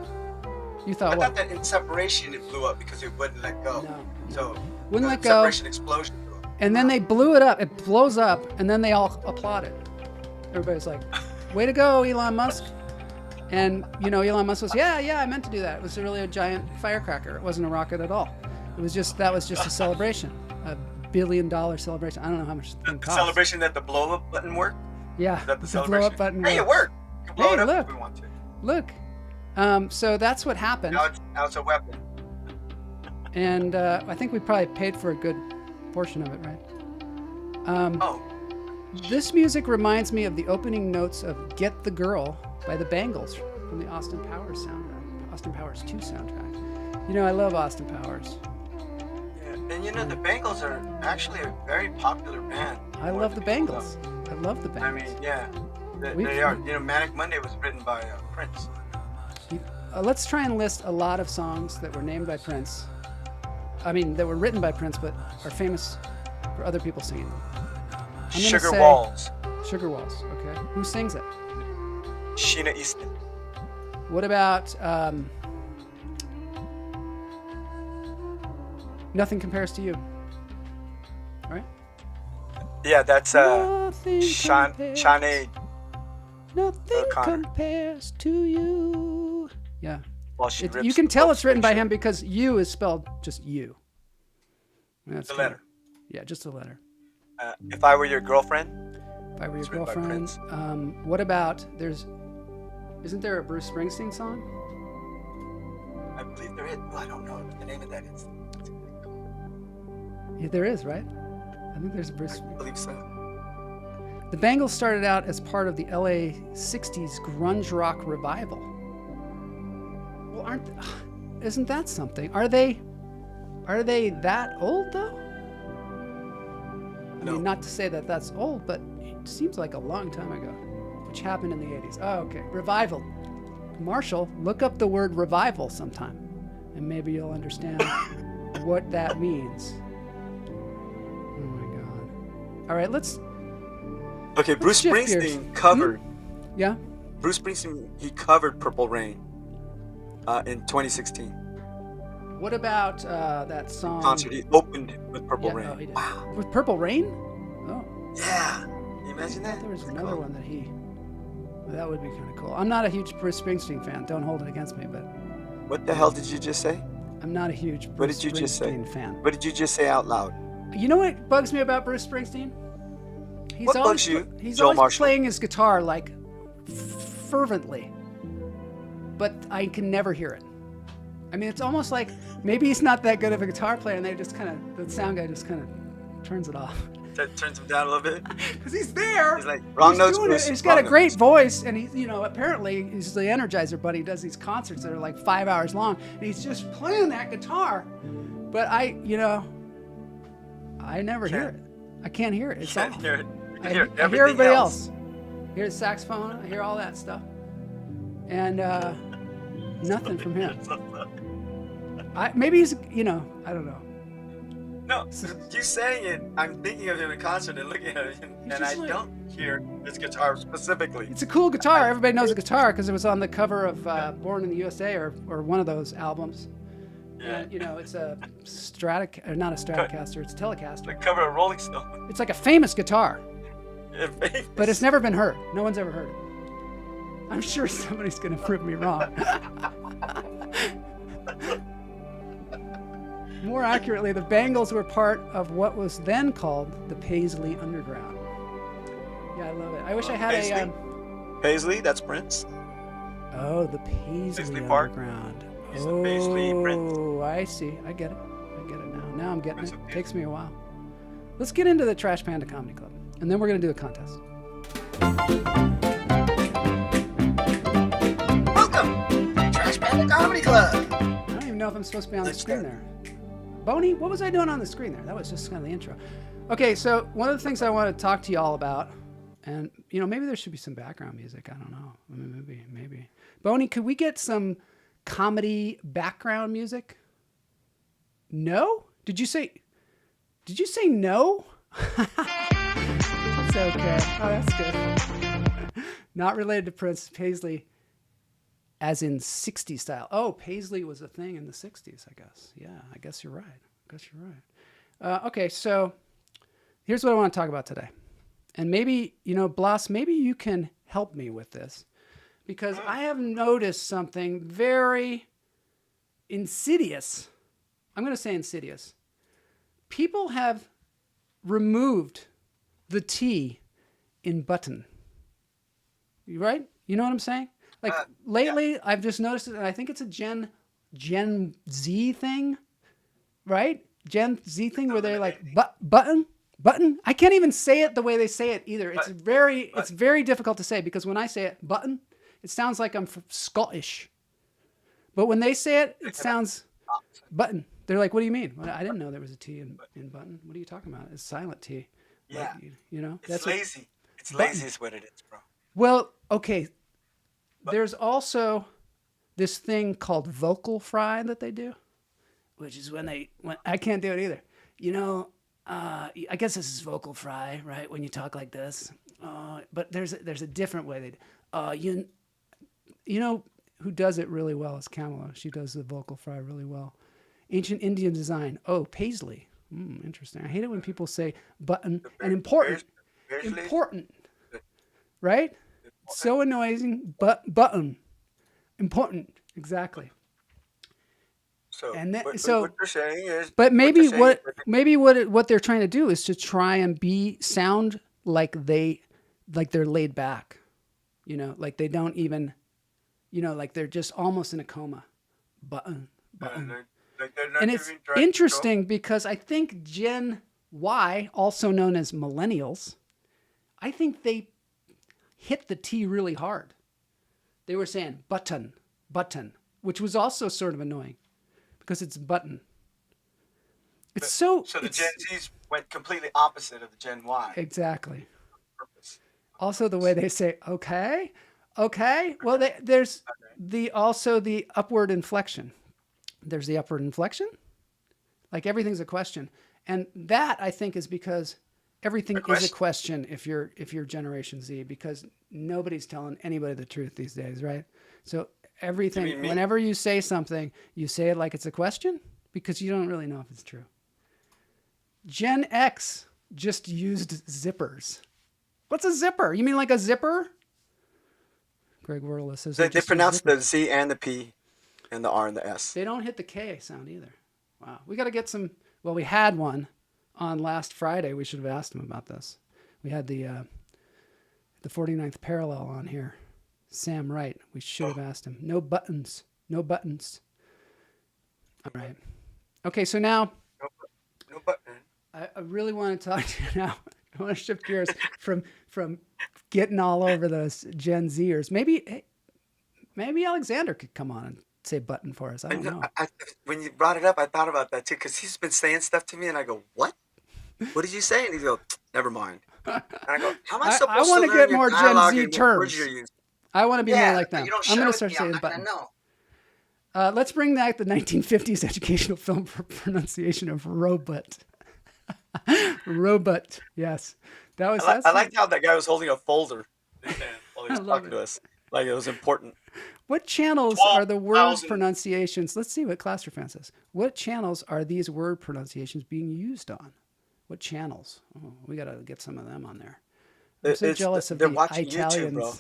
[SPEAKER 2] you
[SPEAKER 3] I
[SPEAKER 2] thought what?
[SPEAKER 3] thought that in separation it blew up because it wouldn't let go.
[SPEAKER 2] No.
[SPEAKER 3] So
[SPEAKER 2] Wouldn't let go.
[SPEAKER 3] Separation explosion blew up.
[SPEAKER 2] And then they blew it up. It blows up, and then they all applauded. Everybody's like, way to go, Elon Musk. And, Elon Musk was, yeah, I meant to do that. It was really a giant firecracker. It wasn't a rocket at all. That was just a celebration, $1 billion celebration. I don't know how much the thing
[SPEAKER 3] The
[SPEAKER 2] cost.
[SPEAKER 3] celebration that the blow up button worked?
[SPEAKER 2] Yeah,
[SPEAKER 3] Is that the
[SPEAKER 2] blow
[SPEAKER 3] celebration?
[SPEAKER 2] up button.
[SPEAKER 3] Hey, it worked. We can blow
[SPEAKER 2] Hey,
[SPEAKER 3] it up
[SPEAKER 2] look.
[SPEAKER 3] if we want to.
[SPEAKER 2] Look. So that's what happened.
[SPEAKER 3] Now it's a weapon.
[SPEAKER 2] And I think we probably paid for a good portion of it, right? This music reminds me of the opening notes of Get the Girl by the Bangles from the Austin Powers soundtrack, Austin Powers 2 soundtrack. I love Austin Powers.
[SPEAKER 3] Yeah. And the Bangles are actually a very popular band.
[SPEAKER 2] I love the Bangles. I love the
[SPEAKER 3] I
[SPEAKER 2] Bangles.
[SPEAKER 3] mean, yeah. They are. Manic Monday was written by Prince.
[SPEAKER 2] Let's try and list a lot of songs that were named by Prince. I mean, that were written by Prince, but are famous for other people singing them. I'm gonna
[SPEAKER 3] Sugar
[SPEAKER 2] say
[SPEAKER 3] Walls.
[SPEAKER 2] Sugar Walls, okay. Who sings it?
[SPEAKER 3] Sheena Easton.
[SPEAKER 2] What about Nothing Compares to You? Right?
[SPEAKER 3] Yeah, that's
[SPEAKER 2] Nothing
[SPEAKER 3] Sinead.
[SPEAKER 2] Nothing
[SPEAKER 3] O'Connor.
[SPEAKER 2] compares to you. Yeah.
[SPEAKER 3] Well, she rips
[SPEAKER 2] You can
[SPEAKER 3] the
[SPEAKER 2] tell
[SPEAKER 3] book
[SPEAKER 2] it's written by
[SPEAKER 3] straight.
[SPEAKER 2] him because you is spelled just you. That's
[SPEAKER 3] The
[SPEAKER 2] kinda-
[SPEAKER 3] letter.
[SPEAKER 2] Yeah, just a letter.
[SPEAKER 3] If I Were Your Girlfriend.
[SPEAKER 2] If I Were Your
[SPEAKER 3] It's written by
[SPEAKER 2] Girlfriend.
[SPEAKER 3] Prince.
[SPEAKER 2] What about, isn't there a Bruce Springsteen song?
[SPEAKER 3] I believe there is. Well, I don't know what the name of that is.
[SPEAKER 2] Yeah, there is, right? I think there's a Bruce.
[SPEAKER 3] I believe so.
[SPEAKER 2] The Bangles started out as part of the LA 60s grunge rock revival. Well, isn't that something? Are they that old though? I mean, not to say that that's old, but it seems like a long time ago, which happened in the 80s. Oh, okay. Revival. Marshall, look up the word revival sometime, and maybe you'll understand what that means. Oh my God. All right, let's.
[SPEAKER 3] Okay, Bruce
[SPEAKER 2] shift gears.
[SPEAKER 3] Springsteen covered.
[SPEAKER 2] Yeah.
[SPEAKER 3] Bruce Springsteen, he covered Purple Rain in 2016.
[SPEAKER 2] What about that song?
[SPEAKER 3] Concert. He opened with Purple Rain.
[SPEAKER 2] Oh, he did.
[SPEAKER 3] Wow.
[SPEAKER 2] With Purple Rain? Oh.
[SPEAKER 3] Yeah. Can you imagine that?
[SPEAKER 2] There was another one that he. Well, that would be kind of cool. I'm not a huge Bruce Springsteen fan. Don't hold it against me, but.
[SPEAKER 3] What the hell did you just say?
[SPEAKER 2] I'm not a huge Bruce
[SPEAKER 3] What did you just say?
[SPEAKER 2] Springsteen fan.
[SPEAKER 3] What did you just say out loud?
[SPEAKER 2] You know what bugs me about Bruce Springsteen?
[SPEAKER 3] What bugs you,
[SPEAKER 2] He's
[SPEAKER 3] Joe
[SPEAKER 2] always
[SPEAKER 3] Marshall?
[SPEAKER 2] playing his guitar like fervently, but I can never hear it. I mean, it's almost like maybe he's not that good of a guitar player, and the sound guy just kind of turns it off.
[SPEAKER 3] That turns him down a little bit.
[SPEAKER 2] Because he's there.
[SPEAKER 3] He's like, wrong notes,
[SPEAKER 2] doing
[SPEAKER 3] Bruce.
[SPEAKER 2] it. He's got a
[SPEAKER 3] Wrong
[SPEAKER 2] great
[SPEAKER 3] notes.
[SPEAKER 2] voice, and he's, apparently he's the Energizer Bunny. He does these concerts that are like 5 hours long, and he's just playing that guitar. But I never hear it. I can't hear it. It's
[SPEAKER 3] Can't
[SPEAKER 2] all,
[SPEAKER 3] hear it. You
[SPEAKER 2] I
[SPEAKER 3] can hear
[SPEAKER 2] hear
[SPEAKER 3] everything
[SPEAKER 2] everybody
[SPEAKER 3] else.
[SPEAKER 2] else. I hear the saxophone. I hear all that stuff, and nothing from him. Maybe he's, I don't know.
[SPEAKER 3] No, you saying it, I'm thinking of him in concert and looking at him, and I don't hear his guitar specifically.
[SPEAKER 2] It's a cool guitar. Everybody knows the guitar because it was on the cover of Born in the USA or one of those albums.
[SPEAKER 3] Yeah.
[SPEAKER 2] And, it's a not a Stratocaster, it's a Telecaster.
[SPEAKER 3] The cover of Rolling Stone.
[SPEAKER 2] It's like a famous guitar,
[SPEAKER 3] Yeah, famous.
[SPEAKER 2] but it's never been heard. No one's ever heard it. I'm sure somebody's going to prove me wrong. More accurately, the Bangles were part of what was then called the Paisley Underground. Yeah, I love it. I wish I had
[SPEAKER 3] Paisley? Paisley, that's Prince.
[SPEAKER 2] Oh, the Paisley
[SPEAKER 3] Paisley Park.
[SPEAKER 2] Underground.
[SPEAKER 3] He's the Paisley Prince.
[SPEAKER 2] Oh, I see. I get it now. Now I'm getting
[SPEAKER 3] Prince
[SPEAKER 2] it.
[SPEAKER 3] of Paisley.
[SPEAKER 2] Takes me a while. Let's get into the Trash Panda Comedy Club, and then we're going to do a contest.
[SPEAKER 3] Welcome, Trash Panda Comedy Club.
[SPEAKER 2] I don't even know if I'm supposed to be on the screen there. Boney, what was I doing on the screen there? That was just kind of the intro. Okay, so one of the things I want to talk to you all about, and maybe there should be some background music. I don't know. I mean, maybe. Boney, could we get some comedy background music? No? Did you say no? It's okay. Oh, that's good. Not related to Prince. Paisley, as in 60s style. Oh, Paisley was a thing in the 60s, I guess. Yeah, I guess you're right. Okay, so here's what I want to talk about today. And maybe, Blas, maybe you can help me with this. Because I have noticed something very insidious. I'm going to say insidious. People have removed the T in button. You right? You know what I'm saying? Like lately, I've just noticed it, and I think it's a Gen Z thing, right? Gen Z thing where they're like button. I can't even say it the way they say it either. It's very difficult to say because when I say it, button, it sounds like I'm Scottish. But when they say it, it sounds button. They're like, what do you mean? Well, I didn't know there was a T in button. What are you talking about? It's silent T.
[SPEAKER 3] Yeah.
[SPEAKER 2] Like,
[SPEAKER 3] It's lazy. It's lazy is what it is, bro.
[SPEAKER 2] Well, okay. There's also this thing called vocal fry that they do, which is when I can't do it either. I guess this is vocal fry, right? When you talk like this. But there's a different way they do. You know who does it really well is Kamala. She does the vocal fry really well. Ancient Indian design. Oh, Paisley. Interesting. I hate it when people say button and important. Important. Right? So annoying. Button. Important. Exactly.
[SPEAKER 3] So,
[SPEAKER 2] And
[SPEAKER 3] what you're saying is.
[SPEAKER 2] But maybe what they're trying to do is to try and sound like they're laid back. Like they don't even, like they're just almost in a coma. Button.
[SPEAKER 3] They're Like they're not
[SPEAKER 2] And it's
[SPEAKER 3] even trying to
[SPEAKER 2] interesting because I think Gen Y, also known as millennials, I think they hit the T really hard. They were saying button, which was also sort of annoying because it's button. It's
[SPEAKER 3] So the Gen Zs went completely opposite of the Gen Y.
[SPEAKER 2] Exactly.
[SPEAKER 3] Purpose.
[SPEAKER 2] Also, the way they say okay. Well, there's also the upward inflection. There's the upward inflection. Like everything's a question, and that I think is because everything is a question if you're Generation Z, because nobody's telling anybody the truth these days, right? So everything, whenever you say something, you say it like it's a question because you don't really know if it's true. Gen X just used zippers. What's a zipper? You mean like a zipper? Greg Werle says
[SPEAKER 3] They pronounce the Z and the P and the R and the S.
[SPEAKER 2] They don't hit the K sound either. Wow. We got to get some. Well, we had one on last Friday. We should have asked him about this. We had the 49th parallel on here. Sam Wright. We should have asked him. No buttons. All right. Okay, so now
[SPEAKER 3] No button.
[SPEAKER 2] I really want to talk to you now. I want to shift gears from getting all over those Gen Zers. Maybe Alexander could come on and say button for us. I don't know.
[SPEAKER 3] When you brought it up, I thought about that too, because he's been saying stuff to me, and I go, "What? What did you say?" And he goes, "Never mind." And I go, "How am I supposed to learn
[SPEAKER 2] get
[SPEAKER 3] your
[SPEAKER 2] more Gen
[SPEAKER 3] dialogue
[SPEAKER 2] Z
[SPEAKER 3] and what
[SPEAKER 2] terms.
[SPEAKER 3] words you're using?"
[SPEAKER 2] I want to be more like them.
[SPEAKER 3] You don't
[SPEAKER 2] I'm going to
[SPEAKER 3] share
[SPEAKER 2] start
[SPEAKER 3] with me,
[SPEAKER 2] saying
[SPEAKER 3] I'm not
[SPEAKER 2] button.
[SPEAKER 3] gonna know.
[SPEAKER 2] Let's bring back the 1950s educational film for pronunciation of robot. Robot, yes. That was.
[SPEAKER 3] I liked how that guy was holding a folder while he was talking to us, like it was important.
[SPEAKER 2] What channels are the word
[SPEAKER 3] 12,000.
[SPEAKER 2] pronunciations? Let's see what Clasterfan says. What channels are these word pronunciations being used on? What channels? Oh, we got to get some of them on there. I'm so jealous of
[SPEAKER 3] they're
[SPEAKER 2] the
[SPEAKER 3] watching
[SPEAKER 2] Italians.
[SPEAKER 3] YouTube, bro.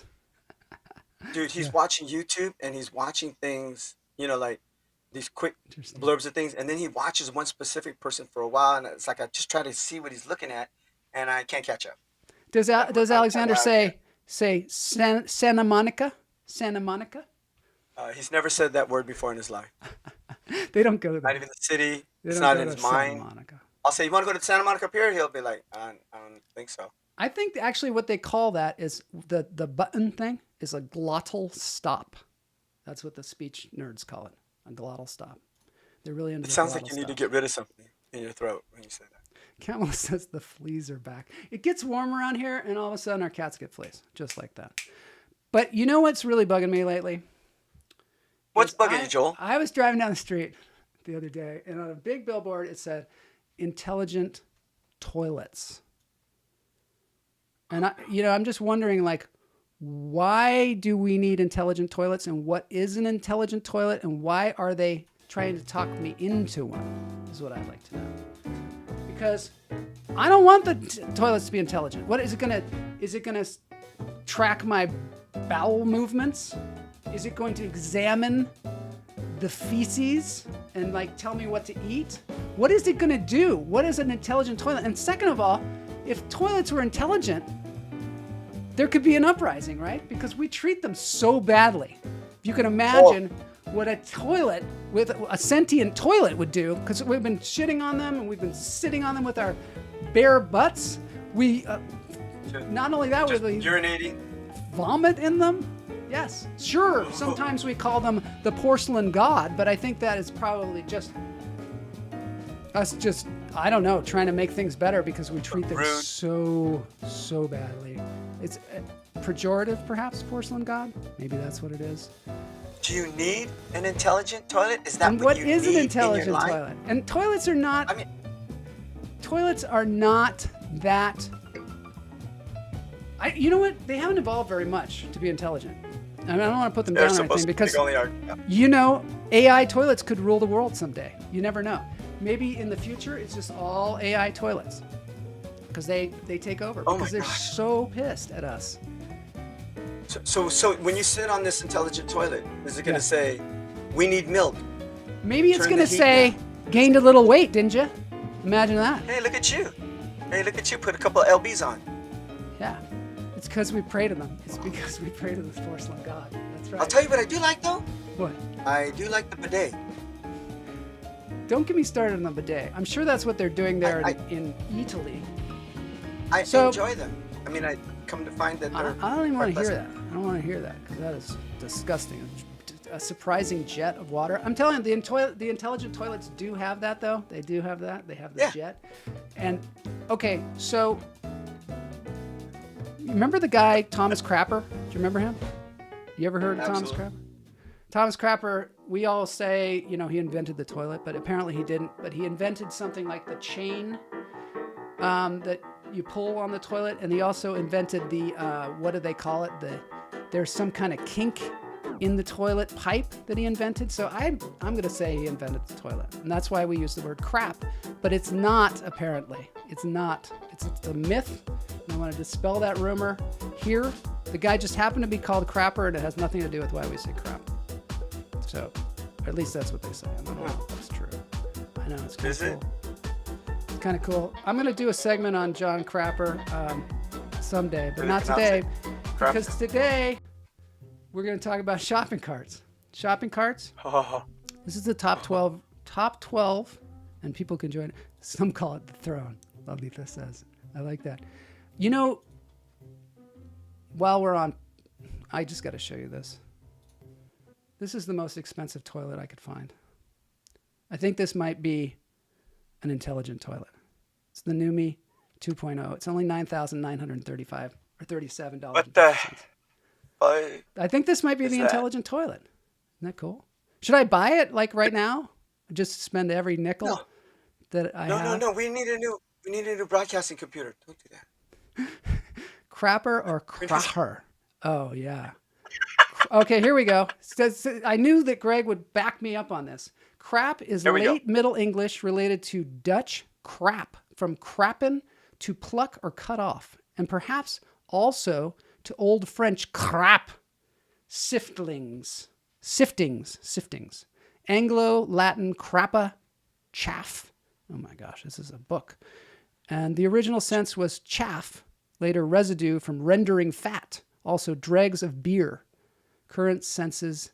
[SPEAKER 3] Dude, he's watching YouTube and he's watching things, like these quick blurbs of things, and then he watches one specific person for a while, and it's like I just try to see what he's looking at, and I can't catch up.
[SPEAKER 2] Does Alexander say Santa Monica? Santa Monica?
[SPEAKER 3] He's never said that word before in his life.
[SPEAKER 2] They don't go there.
[SPEAKER 3] Not even the city.
[SPEAKER 2] They
[SPEAKER 3] It's
[SPEAKER 2] don't
[SPEAKER 3] not
[SPEAKER 2] go
[SPEAKER 3] in
[SPEAKER 2] to
[SPEAKER 3] his
[SPEAKER 2] Santa
[SPEAKER 3] mind.
[SPEAKER 2] Monica.
[SPEAKER 3] I'll say, "You want to go to Santa Monica Pier?" He'll be like, I don't think so.
[SPEAKER 2] I think actually what they call that is the button thing is a glottal stop. That's what the speech nerds call it, a glottal stop. They're really into
[SPEAKER 3] It sounds like you need to get rid of something in your throat when you say that.
[SPEAKER 2] Kamala says the fleas are back. It gets warm around here, and all of a sudden our cats get fleas, just like that. But you know what's really bugging me lately?
[SPEAKER 3] What's bugging you, Joel?
[SPEAKER 2] I was driving down the street the other day, and on a big billboard it said, "Intelligent toilets." And I'm just wondering, like, why do we need intelligent toilets, and what is an intelligent toilet, and why are they trying to talk me into one? Is what I'd like to know. Because I don't want the toilets to be intelligent. What is it gonna? Is it gonna track my bowel movements? Is it going to examine the feces and like tell me what to eat? What is it gonna do? What is an intelligent toilet? And second of all, if toilets were intelligent, there could be an uprising, right? Because we treat them so badly. If you can imagine what a toilet with a sentient toilet would do, because we've been shitting on them and we've been sitting on them with our bare butts. We not only that, we
[SPEAKER 3] urinating,
[SPEAKER 2] vomit in them. Yes, sure. Sometimes we call them the porcelain god, but I think that is probably just us I don't know, trying to make things better because we treat them so badly. It's pejorative, perhaps, porcelain god? Maybe that's what it is.
[SPEAKER 3] Do you need an intelligent toilet? Is that
[SPEAKER 2] And
[SPEAKER 3] what you
[SPEAKER 2] is
[SPEAKER 3] need
[SPEAKER 2] an intelligent
[SPEAKER 3] in your life?
[SPEAKER 2] toilet? And toilets are not. Toilets are not that. You know what? They haven't evolved very much to be intelligent. I don't want to put them down or anything because AI toilets could rule the world someday. You never know. Maybe in the future it's just all AI toilets because they take over because they're so pissed at us.
[SPEAKER 3] So when you sit on this intelligent toilet, is it going to say, "We need milk"?
[SPEAKER 2] Maybe it's going to say, "Gained a little weight, didn't you?" Imagine that.
[SPEAKER 3] Hey, look at you. Hey, look at you. Put a couple of LBs on.
[SPEAKER 2] Yeah. It's because we pray to them. It's because we pray to this porcelain god. That's right.
[SPEAKER 3] I'll tell you what I do like, though.
[SPEAKER 2] What?
[SPEAKER 3] I do like the bidet.
[SPEAKER 2] Don't get me started on the bidet. I'm sure that's what they're doing there in Italy.
[SPEAKER 3] I
[SPEAKER 2] So-
[SPEAKER 3] enjoy them. I mean, I come to find that
[SPEAKER 2] I
[SPEAKER 3] they're.
[SPEAKER 2] don't even want to
[SPEAKER 3] quite
[SPEAKER 2] hear that.
[SPEAKER 3] pleasant.
[SPEAKER 2] I don't want to hear that because that is disgusting. A surprising jet of water. I'm telling you, the intelligent toilets do have that, though. They do have that. They have the
[SPEAKER 3] Yeah.
[SPEAKER 2] jet. And okay, so remember the guy Thomas Crapper? Do you remember him? You ever heard of Thomas
[SPEAKER 3] Absolutely.
[SPEAKER 2] Crapper? Thomas Crapper, we all say, you know, he invented the toilet, but apparently he didn't. But he invented something like the chain that you pull on the toilet, and he also invented the what do they call it? There's some kind of kink in the toilet pipe that he invented. So I'm going to say he invented the toilet, and that's why we use the word crap. But it's not, apparently. It's not. It's a myth. And I want to dispel that rumor here. The guy just happened to be called Crapper, and it has nothing to do with why we say crap. So, at least that's what they say. I don't know if that's true. I know, it's kind
[SPEAKER 3] Is
[SPEAKER 2] of
[SPEAKER 3] it?
[SPEAKER 2] cool. It's kind of cool. I'm going to do a segment on John Crapper someday, but
[SPEAKER 3] Really
[SPEAKER 2] not
[SPEAKER 3] pronounce
[SPEAKER 2] today.
[SPEAKER 3] it? Crap.
[SPEAKER 2] Because today, we're going to talk about shopping carts. Shopping carts?
[SPEAKER 3] Oh,
[SPEAKER 2] This is the top 12, and people can join. Some call it the throne, Lalita says. I like that. You know, while we're on, I just got to show you this. This is the most expensive toilet I could find. I think this might be an intelligent toilet. It's the Numi 2.0. It's only $9,935 or $37.
[SPEAKER 3] what the? I
[SPEAKER 2] I think this might be
[SPEAKER 3] is
[SPEAKER 2] the
[SPEAKER 3] that?
[SPEAKER 2] intelligent toilet. Isn't that cool? Should I buy it like right now? Just spend every nickel
[SPEAKER 3] No.
[SPEAKER 2] that I
[SPEAKER 3] No,
[SPEAKER 2] have?
[SPEAKER 3] no. We need a new broadcasting computer. Don't do that.
[SPEAKER 2] Crapper or crapper? Oh, yeah. Okay, here we go. I knew that Greg would back me up on this. Crap is
[SPEAKER 3] Here we go.
[SPEAKER 2] late Middle English related to Dutch crap, from crappen, to pluck or cut off, and perhaps also to Old French crap, siftings. Anglo-Latin crappa, chaff. Oh my gosh, this is a book. And the original sense was chaff, later residue from rendering fat, also dregs of beer. Current senses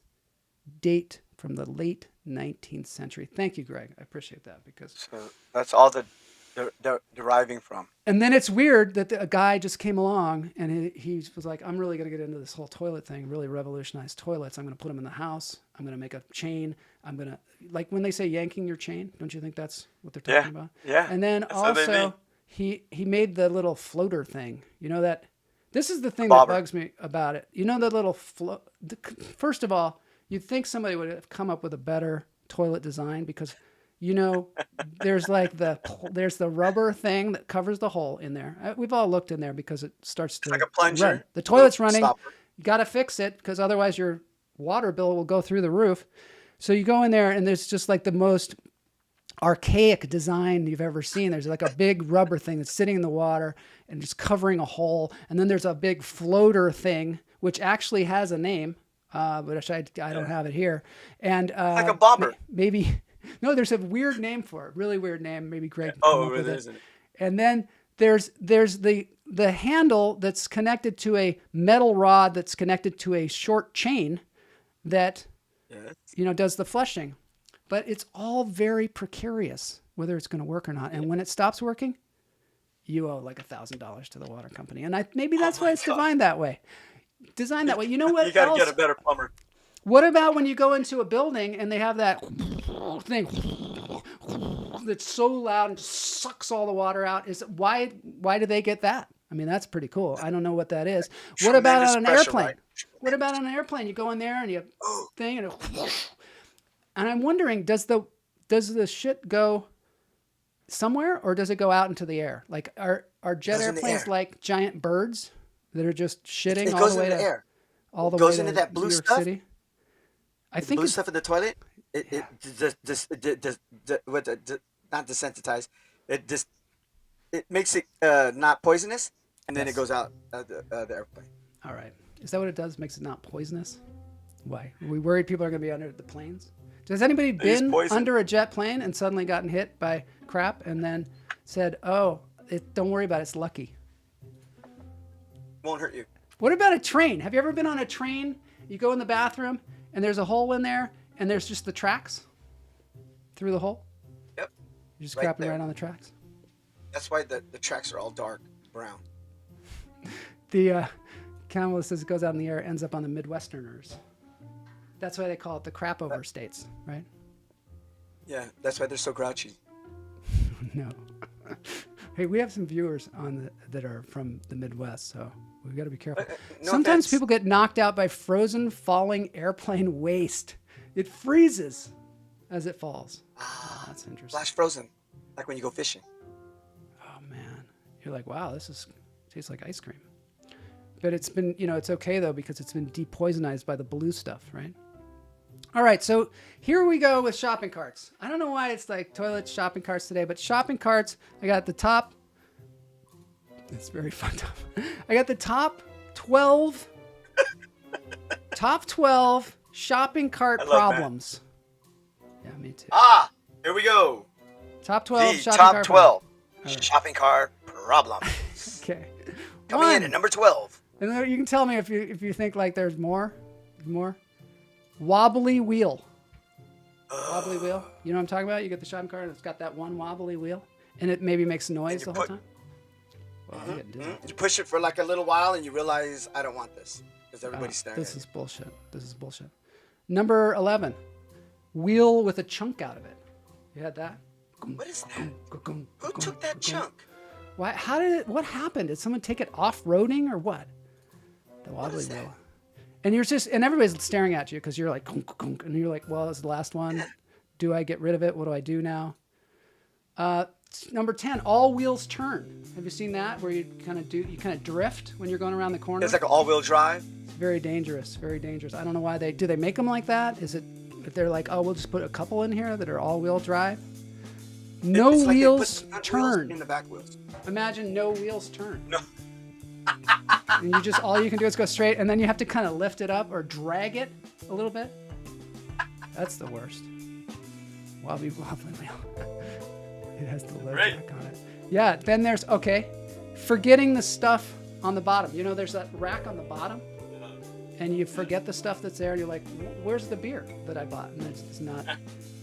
[SPEAKER 2] date from the late 19th century. Thank you, Greg. I appreciate that because.
[SPEAKER 3] So that's all they're deriving from.
[SPEAKER 2] And then it's weird that a guy just came along and he was like, I'm really going to get into this whole toilet thing, really revolutionize toilets. I'm going to put them in the house. I'm going to make a chain. I'm going to, like when they say yanking your chain, don't you think that's what they're talking about?
[SPEAKER 3] Yeah.
[SPEAKER 2] And then
[SPEAKER 3] That's what they
[SPEAKER 2] also
[SPEAKER 3] mean.
[SPEAKER 2] he made the little floater thing. You know that, this is the thing
[SPEAKER 3] Bobber.
[SPEAKER 2] that bugs me about it. You know, the little first of all, you'd think somebody would have come up with a better toilet design because, you know, there's like there's the rubber thing that covers the hole in there. We've all looked in there because it starts to
[SPEAKER 3] like a plunger.
[SPEAKER 2] run. The toilet's running.
[SPEAKER 3] Stopper.
[SPEAKER 2] You got to fix it because otherwise your water bill will go through the roof. So you go in there and there's just like the most archaic design you've ever seen. There's like a big rubber thing that's sitting in the water and just covering a hole. And then there's a big floater thing, which actually has a name, but I don't have it here. And
[SPEAKER 3] Like a bobber.
[SPEAKER 2] Maybe, no, there's a weird name for it, really weird name. Maybe Greg can come
[SPEAKER 3] Oh,
[SPEAKER 2] up with
[SPEAKER 3] it
[SPEAKER 2] it.
[SPEAKER 3] isn't it?
[SPEAKER 2] And then there's the handle that's connected to a metal rod that's connected to a short chain that,
[SPEAKER 3] Yes.
[SPEAKER 2] you know, does the flushing. But it's all very precarious, whether it's going to work or not. And when it stops working, you owe like $1,000 to the water company. And maybe that's why it's designed that way. Designed that way. You know what
[SPEAKER 3] You got to
[SPEAKER 2] else?
[SPEAKER 3] get a better plumber.
[SPEAKER 2] What about when you go into a building and they have that thing that's so loud and sucks all the water out? Why do they get that? I mean, that's pretty cool. I don't know what that is. What about
[SPEAKER 3] Tremendous
[SPEAKER 2] on an
[SPEAKER 3] pressure,
[SPEAKER 2] airplane?
[SPEAKER 3] right?
[SPEAKER 2] What about on an airplane? You go in there and you thing and I'm wondering, does the shit go somewhere or does it go out into the air? Like are jet
[SPEAKER 3] goes in the
[SPEAKER 2] airplanes
[SPEAKER 3] air.
[SPEAKER 2] like giant birds that are just shitting
[SPEAKER 3] It
[SPEAKER 2] all
[SPEAKER 3] goes
[SPEAKER 2] the way
[SPEAKER 3] in the
[SPEAKER 2] to
[SPEAKER 3] air.
[SPEAKER 2] all the
[SPEAKER 3] Goes
[SPEAKER 2] way
[SPEAKER 3] into
[SPEAKER 2] to
[SPEAKER 3] that blue
[SPEAKER 2] New York
[SPEAKER 3] stuff?
[SPEAKER 2] City? I
[SPEAKER 3] The
[SPEAKER 2] think
[SPEAKER 3] blue
[SPEAKER 2] it's,
[SPEAKER 3] stuff in the toilet. Not desensitized. It makes it not poisonous, and then
[SPEAKER 2] Yes.
[SPEAKER 3] it goes out the airplane.
[SPEAKER 2] all right. Is that what it does? Makes it not poisonous? Why? Are we worried people are going to be under the planes? Has anybody been
[SPEAKER 3] poison.
[SPEAKER 2] under a jet plane and suddenly gotten hit by crap and then said, "Oh, don't worry about it. It's lucky."
[SPEAKER 3] Won't hurt you.
[SPEAKER 2] What about a train? Have you ever been on a train? You go in the bathroom and there's a hole in there and there's just the tracks through the hole. You're just
[SPEAKER 3] Right
[SPEAKER 2] crapping
[SPEAKER 3] there.
[SPEAKER 2] right on the tracks.
[SPEAKER 3] That's why the tracks are all dark brown.
[SPEAKER 2] The camel says it goes out in the air, ends up on the Midwesterners. That's why they call it the crap over states, right?
[SPEAKER 3] Yeah, that's why they're so grouchy.
[SPEAKER 2] No. Hey, we have some viewers that are from the Midwest, so we got to be careful.
[SPEAKER 3] No
[SPEAKER 2] Sometimes
[SPEAKER 3] offense.
[SPEAKER 2] people get knocked out by frozen falling airplane waste. It freezes as it falls. Oh, that's interesting.
[SPEAKER 3] Flash frozen, like when you go fishing.
[SPEAKER 2] Oh man, you're like, wow, tastes like ice cream. But it's been, it's okay though because it's been depoisonized by the blue stuff, right? All right, so here we go with shopping carts. I don't know why it's like toilets, shopping carts today, but shopping carts, I got the top. It's very fun. I got the top 12 shopping cart
[SPEAKER 3] I love
[SPEAKER 2] problems. Yeah, me too.
[SPEAKER 3] Ah, here we go.
[SPEAKER 2] Top 12
[SPEAKER 3] The
[SPEAKER 2] shopping
[SPEAKER 3] top
[SPEAKER 2] cart
[SPEAKER 3] 12
[SPEAKER 2] problems.
[SPEAKER 3] shopping cart problems.
[SPEAKER 2] Okay.
[SPEAKER 3] Coming in at number 12.
[SPEAKER 2] And then you can tell me if you think like there's more. Wobbly wheel. Wobbly wheel. You know what I'm talking about? You get the shopping cart and it's got that one wobbly wheel, and it maybe makes noise the whole time. Well, I'm getting dizzy.
[SPEAKER 3] You push it for like a little while and you realize I don't want this because everybody's staring.
[SPEAKER 2] This is bullshit. Number 11. Wheel with a chunk out of it. You had that?
[SPEAKER 3] What is that? Who took that chunk?
[SPEAKER 2] Why? What happened? Did someone take it off-roading or what? The wobbly wheel. And everybody's staring at you because you're like, and you're like, well, it's the last one. Do I get rid of it? What do I do now? Number 10, all wheels turn. Have you seen that? Where you kind of drift when you're going around the corner?
[SPEAKER 3] It's like an all-wheel drive.
[SPEAKER 2] It's very dangerous, very dangerous. I don't know why do they make them like that? Is it if they're like, oh, we'll just put a couple in here that are all-wheel drive? No
[SPEAKER 3] It's like they
[SPEAKER 2] wheels
[SPEAKER 3] put the front
[SPEAKER 2] turn.
[SPEAKER 3] wheels in the back wheels.
[SPEAKER 2] Imagine no wheels turn.
[SPEAKER 3] No.
[SPEAKER 2] And all you can do is go straight, and then you have to kind of lift it up or drag it a little bit. That's the worst. Wobbly wheel. It has the low jack on it. Yeah, then there's, forgetting the stuff on the bottom. There's that rack on the bottom, and you forget the stuff that's there, and you're like, where's the beer that I bought? And it's not,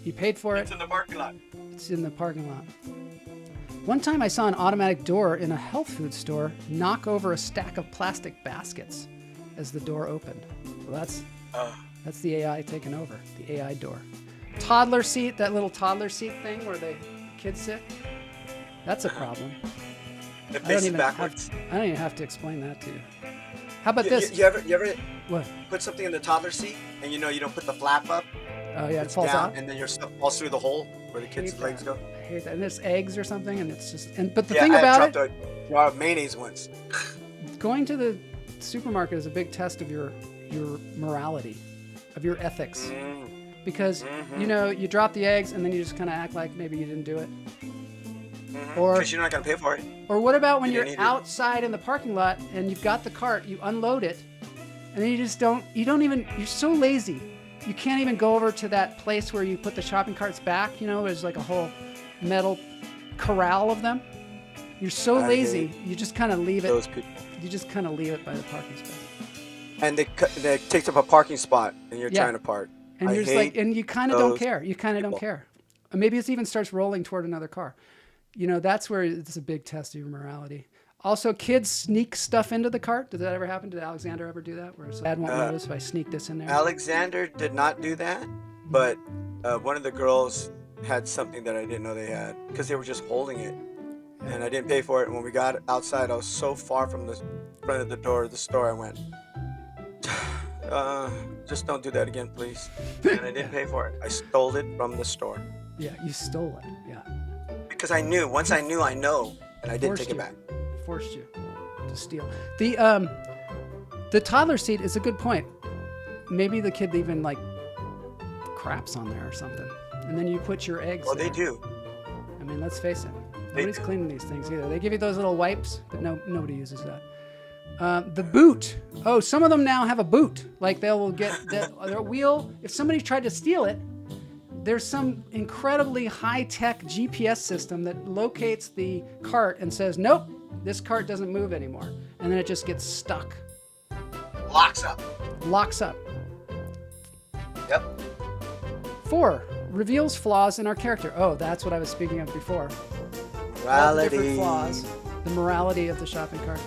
[SPEAKER 2] you paid for it.
[SPEAKER 3] It's in the parking lot.
[SPEAKER 2] It's in the parking lot. One time I saw an automatic door in a health food store knock over a stack of plastic baskets as the door opened. Well, that's the AI taking over, the AI door. Toddler seat, that little toddler seat thing where the kids sit. That's a problem.
[SPEAKER 3] It faces backwards.
[SPEAKER 2] I don't even have to explain that to you. How about this?
[SPEAKER 3] You ever
[SPEAKER 2] What?
[SPEAKER 3] put something in the toddler seat and you don't put the flap up?
[SPEAKER 2] Oh yeah, it
[SPEAKER 3] It's
[SPEAKER 2] falls
[SPEAKER 3] down,
[SPEAKER 2] out.
[SPEAKER 3] and then your stuff falls through the hole where the kids'
[SPEAKER 2] Hate
[SPEAKER 3] legs
[SPEAKER 2] that.
[SPEAKER 3] go.
[SPEAKER 2] I hate that. And there's eggs or something, and it's just. But the
[SPEAKER 3] Yeah,
[SPEAKER 2] thing
[SPEAKER 3] I
[SPEAKER 2] about
[SPEAKER 3] dropped a jar of mayonnaise once.
[SPEAKER 2] going to the supermarket is a big test of your morality, of your ethics, because you drop the eggs and then you just kind of act like maybe you didn't do it. Or
[SPEAKER 3] Because you're not gonna pay for it.
[SPEAKER 2] Or what about when
[SPEAKER 3] You
[SPEAKER 2] you're
[SPEAKER 3] didn't eat it.
[SPEAKER 2] outside in the parking lot and you've got the cart, you unload it, and then you're so lazy. You can't even go over to that place where you put the shopping carts back, there's like a whole metal corral of them. You're so
[SPEAKER 3] I
[SPEAKER 2] lazy,
[SPEAKER 3] hate
[SPEAKER 2] you just kind of leave it.
[SPEAKER 3] Those people.
[SPEAKER 2] You just kind of leave it by the parking space.
[SPEAKER 3] And they takes up a parking spot and you're
[SPEAKER 2] Yeah.
[SPEAKER 3] trying to park.
[SPEAKER 2] And
[SPEAKER 3] I
[SPEAKER 2] you're just like,
[SPEAKER 3] hate
[SPEAKER 2] and you kind of don't
[SPEAKER 3] those
[SPEAKER 2] care. You kind of don't
[SPEAKER 3] people.
[SPEAKER 2] care. And maybe it even starts rolling toward another car. That's where it's a big test of your morality. Also, kids sneak stuff into the cart. Did that ever happen? Did Alexander ever do that? Where Dad won't notice if I sneak this in there?
[SPEAKER 3] Alexander did not do that, but one of the girls had something that I didn't know they had because they were just holding it. And I didn't pay for it. And when we got outside, I was so far from the front of the door of the store, I went, just don't do that again, please. And I didn't pay for it. I stole it from the store.
[SPEAKER 2] Yeah, you stole it. Yeah.
[SPEAKER 3] Because I knew. Once I knew, I know. And I didn't
[SPEAKER 2] Forced
[SPEAKER 3] take it
[SPEAKER 2] you.
[SPEAKER 3] back.
[SPEAKER 2] Forced you to steal. The toddler seat is a good point. Maybe the kid even like craps on there or something, and then you put your eggs.
[SPEAKER 3] Well,
[SPEAKER 2] there.
[SPEAKER 3] they do.
[SPEAKER 2] I mean, let's face it.
[SPEAKER 3] They
[SPEAKER 2] Nobody's
[SPEAKER 3] do.
[SPEAKER 2] cleaning these things either. They give you those little wipes, but nobody uses that. The boot. Oh, some of them now have a boot. Like they'll get their wheel. If somebody tried to steal it, there's some incredibly high-tech GPS system that locates the cart and says, nope, this cart doesn't move anymore. And then it just gets stuck.
[SPEAKER 3] Locks up.
[SPEAKER 2] Locks up.
[SPEAKER 3] Yep.
[SPEAKER 2] 4, reveals flaws in our character. Oh, that's what I was speaking of before. All the different
[SPEAKER 3] Morality.
[SPEAKER 2] flaws. The morality of the shopping cart.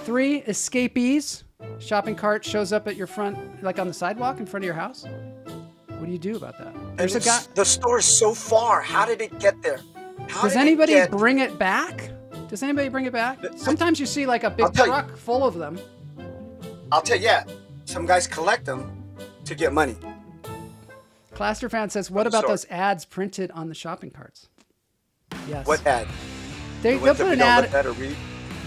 [SPEAKER 2] 3, escapees. Shopping cart shows up at your front, like on the sidewalk in front of your house. What do you do about that? There's a guy.
[SPEAKER 3] The store is so far. How did it get there?
[SPEAKER 2] Does anybody bring it back? Does anybody bring it back? Sometimes you see like a big truck full of them.
[SPEAKER 3] I'll tell you, yeah. Some guys collect them to get money.
[SPEAKER 2] Claster fan says, what about those ads printed on the shopping carts? Yes.
[SPEAKER 3] What ad?
[SPEAKER 2] They'll put an
[SPEAKER 3] Let
[SPEAKER 2] ad.
[SPEAKER 3] that or read?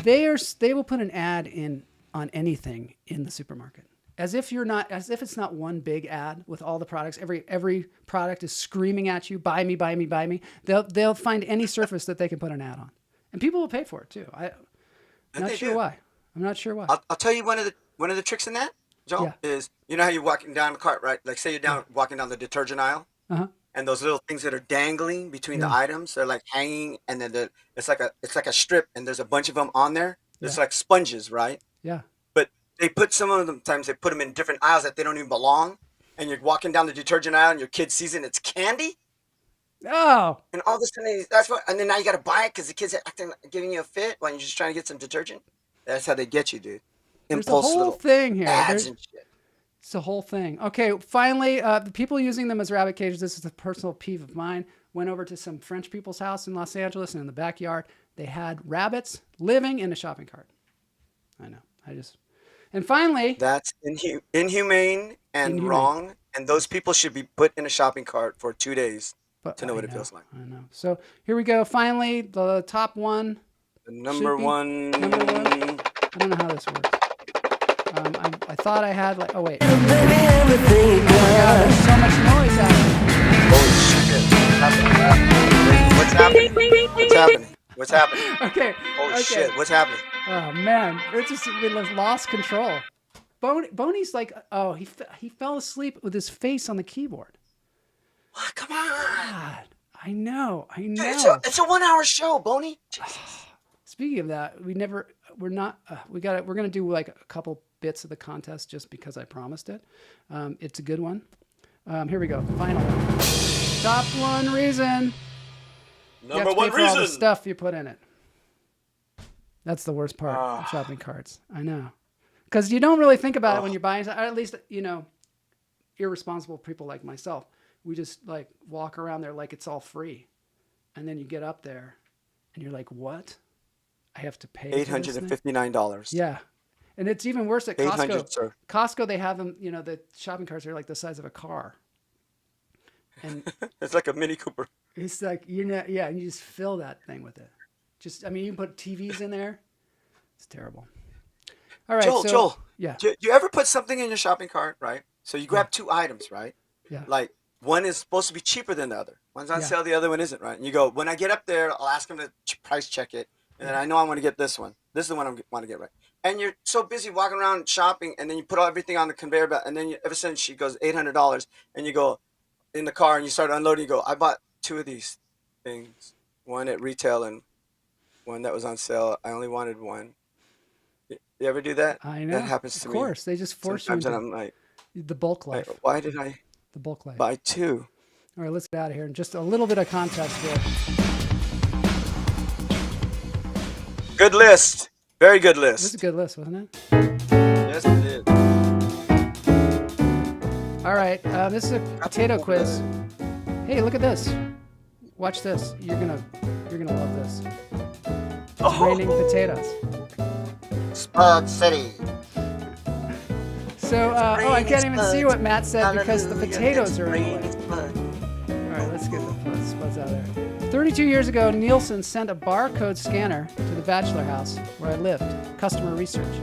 [SPEAKER 2] They will put an ad in on anything in the supermarket. As if it's not one big ad with all the products. Every product is screaming at you, buy me, buy me, buy me. They'll find any surface that they can put an ad on. And people will pay for it too. I'm not sure why.
[SPEAKER 3] I'll tell you one of the tricks in that, Joe, is you know how you're walking down the cart, right? Like say you're walking down the detergent aisle, and those little things that are dangling between the items, they're like hanging, and then it's like a strip, and there's a bunch of them on there. It's like sponges, right?
[SPEAKER 2] Yeah.
[SPEAKER 3] But they put some of them. Times they put them in different aisles that they don't even belong, and you're walking down the detergent aisle, and your kid sees it, and it's candy.
[SPEAKER 2] Oh.
[SPEAKER 3] And all of a sudden, and then now you got to buy it because the kids are giving you a fit when you're just trying to get some detergent. That's how they get you, dude.
[SPEAKER 2] There's a whole thing here.
[SPEAKER 3] Ads and shit.
[SPEAKER 2] It's a whole thing. Okay, finally, the people using them as rabbit cages, this is a personal peeve of mine. Went over to some French people's house in Los Angeles, and in the backyard, they had rabbits living in a shopping cart. I know. And finally...
[SPEAKER 3] That's inhumane and wrong, and those people should be put in a shopping cart for 2 days to know what it feels like.
[SPEAKER 2] I know. So here we go. Finally, the top one.
[SPEAKER 3] The number one.
[SPEAKER 2] I don't know how this works. I thought I had like. Oh wait. Oh my God! There's so much noise happening.
[SPEAKER 3] Holy shit! What's happening?
[SPEAKER 2] Okay.
[SPEAKER 3] Holy shit! What's happening?
[SPEAKER 2] Oh man, we lost control. Boney's like, oh, he fell asleep with his face on the keyboard.
[SPEAKER 3] What? Come on!
[SPEAKER 2] God, I know.
[SPEAKER 3] It's a 1 hour show, Boney.
[SPEAKER 2] Speaking of that, we're gonna do like a couple bits of the contest just because I promised it. It's a good one. Here we go. Final one. Top one reason.
[SPEAKER 3] Number one
[SPEAKER 2] reason. For all the
[SPEAKER 3] reason.
[SPEAKER 2] stuff you put in it. That's the worst part of shopping carts. I know. Because you don't really think about it when you're buying, or at least, irresponsible people like myself. We just like walk around there like it's all free. And then you get up there and you're like, what? I have to pay
[SPEAKER 3] $859.
[SPEAKER 2] Yeah. And it's even worse at Costco.
[SPEAKER 3] Sir.
[SPEAKER 2] Costco, they have them, the shopping carts are like the size of a car. And
[SPEAKER 3] it's like a Mini Cooper.
[SPEAKER 2] It's like, and you just fill that thing with it. You can put TVs in there. It's terrible. All right.
[SPEAKER 3] Joel.
[SPEAKER 2] Yeah.
[SPEAKER 3] Do you ever put something in your shopping cart, right? So you grab 2 items, right?
[SPEAKER 2] Yeah.
[SPEAKER 3] Like one is supposed to be cheaper than the other. One's on sale, the other one isn't, right? And you go, when I get up there, I'll ask them to price check it. And then I know I want to get this one. This is the one I want to get right. And you're so busy walking around shopping, and then you put everything on the conveyor belt, and then all of a sudden she goes $800, and you go in the car and you start unloading. You go, I bought 2 of these things, one at retail and one that was on sale. I only wanted one. You ever do that?
[SPEAKER 2] I know.
[SPEAKER 3] That happens to me.
[SPEAKER 2] Of course, they just force
[SPEAKER 3] sometimes,
[SPEAKER 2] you
[SPEAKER 3] and
[SPEAKER 2] into
[SPEAKER 3] I'm like,
[SPEAKER 2] the bulk life.
[SPEAKER 3] Why did I?
[SPEAKER 2] The bulk life.
[SPEAKER 3] Buy 2.
[SPEAKER 2] All right, let's get out of here. And just a little bit of context here.
[SPEAKER 3] Good list. Very good list.
[SPEAKER 2] This is a good list, wasn't it?
[SPEAKER 3] Yes, it is.
[SPEAKER 2] All right, this is a potato quiz. Hey, look at this. Watch this. You're gonna love this. It's raining potatoes.
[SPEAKER 4] Spud City.
[SPEAKER 2] So, I can't even see what Matt said because the potatoes are in the way. All right, let's get the spuds out of there. 32 years ago, Nielsen sent a barcode scanner to the bachelor house where I lived, customer research.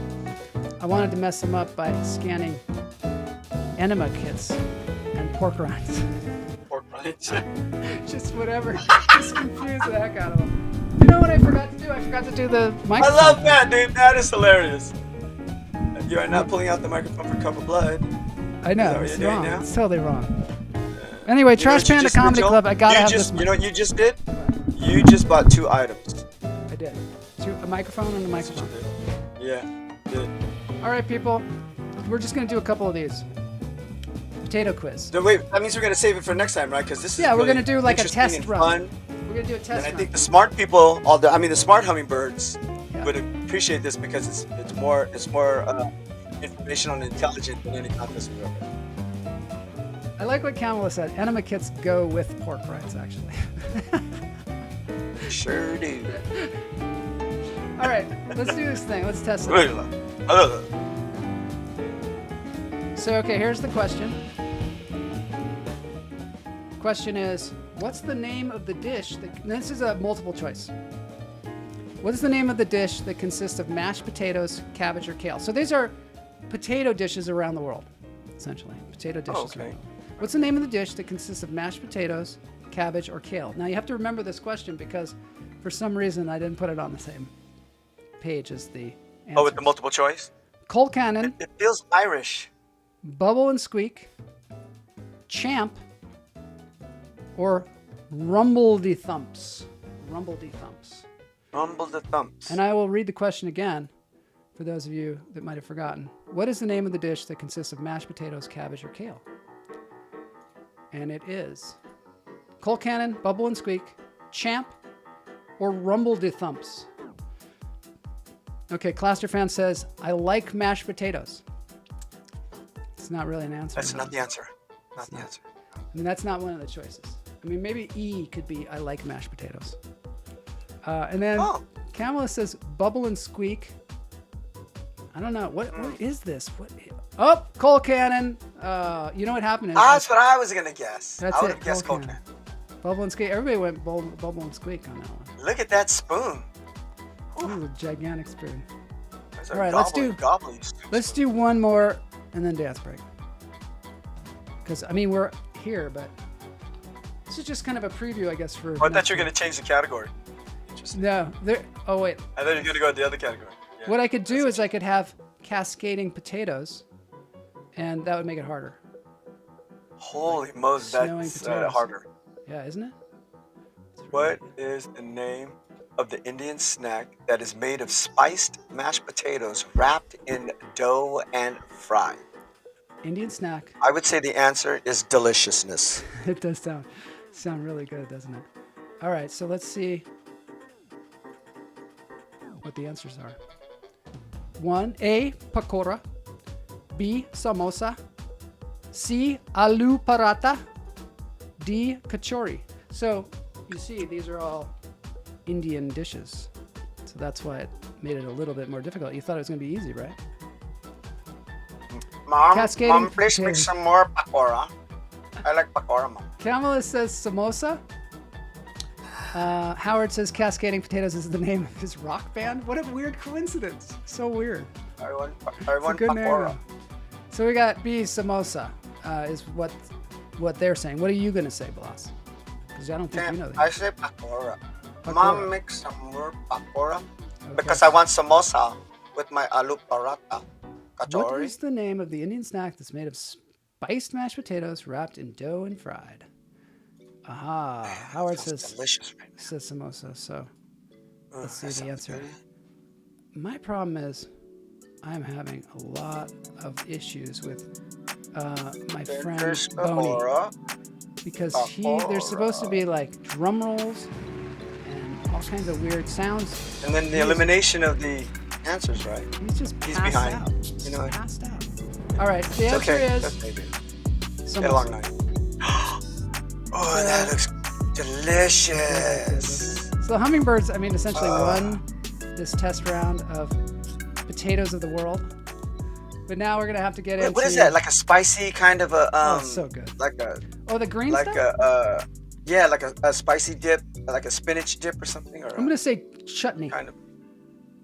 [SPEAKER 2] I wanted to mess them up by scanning enema kits and pork rinds.
[SPEAKER 3] Pork rinds.
[SPEAKER 2] Just whatever. Just confuse the heck out of them. You know what I forgot to do? I forgot to do the microphone.
[SPEAKER 3] I love that, dude. That is hilarious. You are not pulling out the microphone for Cup of Blood.
[SPEAKER 2] I know.
[SPEAKER 3] Is
[SPEAKER 2] It's
[SPEAKER 3] that what you're
[SPEAKER 2] wrong.
[SPEAKER 3] doing now?
[SPEAKER 2] It's totally wrong. Anyway, Trash Panda Comedy Club, I gotta have this.
[SPEAKER 3] You know what you just did? You just bought 2 items.
[SPEAKER 2] I did. A microphone and a microphone.
[SPEAKER 3] Yeah, did.
[SPEAKER 2] All right, people. We're just going to do a couple of these. potato quiz.
[SPEAKER 3] No, wait, that means we're gonna save it for next time, right? Because this is
[SPEAKER 2] Yeah, we're
[SPEAKER 3] really
[SPEAKER 2] gonna do like a
[SPEAKER 3] interesting
[SPEAKER 2] test
[SPEAKER 3] and
[SPEAKER 2] run.
[SPEAKER 3] fun.
[SPEAKER 2] We're gonna do a test
[SPEAKER 3] And I
[SPEAKER 2] run.
[SPEAKER 3] think the smart people, the smart hummingbirds,
[SPEAKER 2] Yeah.
[SPEAKER 3] would appreciate this because it's more informational and intelligent than any contest we've ever.
[SPEAKER 2] I like what Kamala said. Enema kits go with pork rinds, actually.
[SPEAKER 3] Sure do.
[SPEAKER 2] All right, let's do this thing. Let's test it. So, okay, here's the question. Question is, what's the name of the dish that... This is a multiple choice. What is the name of the dish that consists of mashed potatoes, cabbage, or kale? So these are potato dishes around the world, essentially. Potato dishes around the world. What's the name of the dish that consists of mashed potatoes, cabbage, or kale? Now, you have to remember this question because for some reason I didn't put it on the same page as the answers.
[SPEAKER 3] Oh, with the multiple choice?
[SPEAKER 2] Cold Cannon,
[SPEAKER 3] It feels Irish.
[SPEAKER 2] Bubble and Squeak, Champ, or Rumble-de Thumps. Rumble-de Thumps.
[SPEAKER 3] Rumble the thumps.
[SPEAKER 2] And I will read the question again for those of you that might have forgotten. What is the name of the dish that consists of mashed potatoes, cabbage, or kale? And it is Cold Cannon, Bubble and Squeak, Champ, or Rumble-de Thumps. Okay, Cluster Fan says, I like mashed potatoes. It's not really an answer.
[SPEAKER 3] That's not the answer. Not the answer.
[SPEAKER 2] I mean, that's not one of the choices. I mean, maybe E could be I like mashed potatoes. And then Kamala says Bubble and Squeak. I don't know. What is this? Oh, Cold Cannon. You know what happened?
[SPEAKER 3] That's what I was going to guess.
[SPEAKER 2] That's
[SPEAKER 3] I would
[SPEAKER 2] it,
[SPEAKER 3] have guessed
[SPEAKER 2] Cold
[SPEAKER 3] Cold
[SPEAKER 2] Cannon.
[SPEAKER 3] Cannon.
[SPEAKER 2] Bubble and Squeak. Everybody went Bubble and Squeak on that one.
[SPEAKER 3] Look at that spoon.
[SPEAKER 2] Ooh, gigantic spoon.
[SPEAKER 3] That's
[SPEAKER 2] All right, let's do one more and then dance break. Because, I mean, we're here, but this is just kind of a preview, I guess, for...
[SPEAKER 3] I thought you were going to change the category. Interesting.
[SPEAKER 2] No. Oh, wait.
[SPEAKER 3] I thought you were going to go to the other category. Yeah.
[SPEAKER 2] What I could do is I could have cascading potatoes, and that would make it harder.
[SPEAKER 3] Holy Moses,
[SPEAKER 2] Snowing
[SPEAKER 3] that's
[SPEAKER 2] potatoes.
[SPEAKER 3] harder.
[SPEAKER 2] Yeah, isn't it?
[SPEAKER 3] What is the name of the Indian snack that is made of spiced mashed potatoes wrapped in dough and fried?
[SPEAKER 2] Indian snack.
[SPEAKER 3] I would say the answer is deliciousness.
[SPEAKER 2] It does sound really good, doesn't it? All right, so let's see what the answers are. 1, A, pakora. B, samosa. C, aloo paratha. D, kachori. So you see, these are all Indian dishes. So that's why it made it a little bit more difficult. You thought it was going to be easy, right?
[SPEAKER 3] Mom, please make some more pakora. I like pakora, Mom.
[SPEAKER 2] Kamala says samosa. Howard says cascading potatoes is the name of his rock band. What a weird coincidence. So weird.
[SPEAKER 3] I want
[SPEAKER 2] Good name,
[SPEAKER 3] pakora.
[SPEAKER 2] though. So we got B, samosa, is what they're saying. What are you going to say, Blas? Because I don't think you know that.
[SPEAKER 3] I say pakora.
[SPEAKER 2] Pakora.
[SPEAKER 3] Mom, make some more pakora because I want samosa with my aloo paratha.
[SPEAKER 2] What
[SPEAKER 3] Kachori.
[SPEAKER 2] is the name of the Indian snack that's made of spiced mashed potatoes wrapped in dough and fried? Aha. Howard says,
[SPEAKER 3] delicious right now.
[SPEAKER 2] says samosa. So let's see
[SPEAKER 3] that
[SPEAKER 2] the
[SPEAKER 3] sounds
[SPEAKER 2] answer.
[SPEAKER 3] good.
[SPEAKER 2] My problem is I'm having a lot of issues with my friend
[SPEAKER 3] There's
[SPEAKER 2] Boney.
[SPEAKER 3] pakora.
[SPEAKER 2] Because there's supposed to be like drum rolls and all kinds of weird sounds.
[SPEAKER 3] And then the elimination of the answers, right?
[SPEAKER 2] He's passed
[SPEAKER 3] behind.
[SPEAKER 2] out. He's
[SPEAKER 3] You know what?
[SPEAKER 2] passed out. All right, the
[SPEAKER 3] It's
[SPEAKER 2] answer
[SPEAKER 3] okay.
[SPEAKER 2] is
[SPEAKER 3] That's maybe.
[SPEAKER 2] samosa.
[SPEAKER 3] Get a long night. Oh, that looks delicious.
[SPEAKER 2] So Hummingbirds, I mean, essentially won this test round of potatoes of the world. But now we're gonna have to get into.
[SPEAKER 3] What is that? Like a spicy kind of a
[SPEAKER 2] Oh, it's so good.
[SPEAKER 3] like a
[SPEAKER 2] The green
[SPEAKER 3] like
[SPEAKER 2] stuff.
[SPEAKER 3] like a spicy dip, like a spinach dip or something, or
[SPEAKER 2] I'm gonna say chutney.
[SPEAKER 3] kind of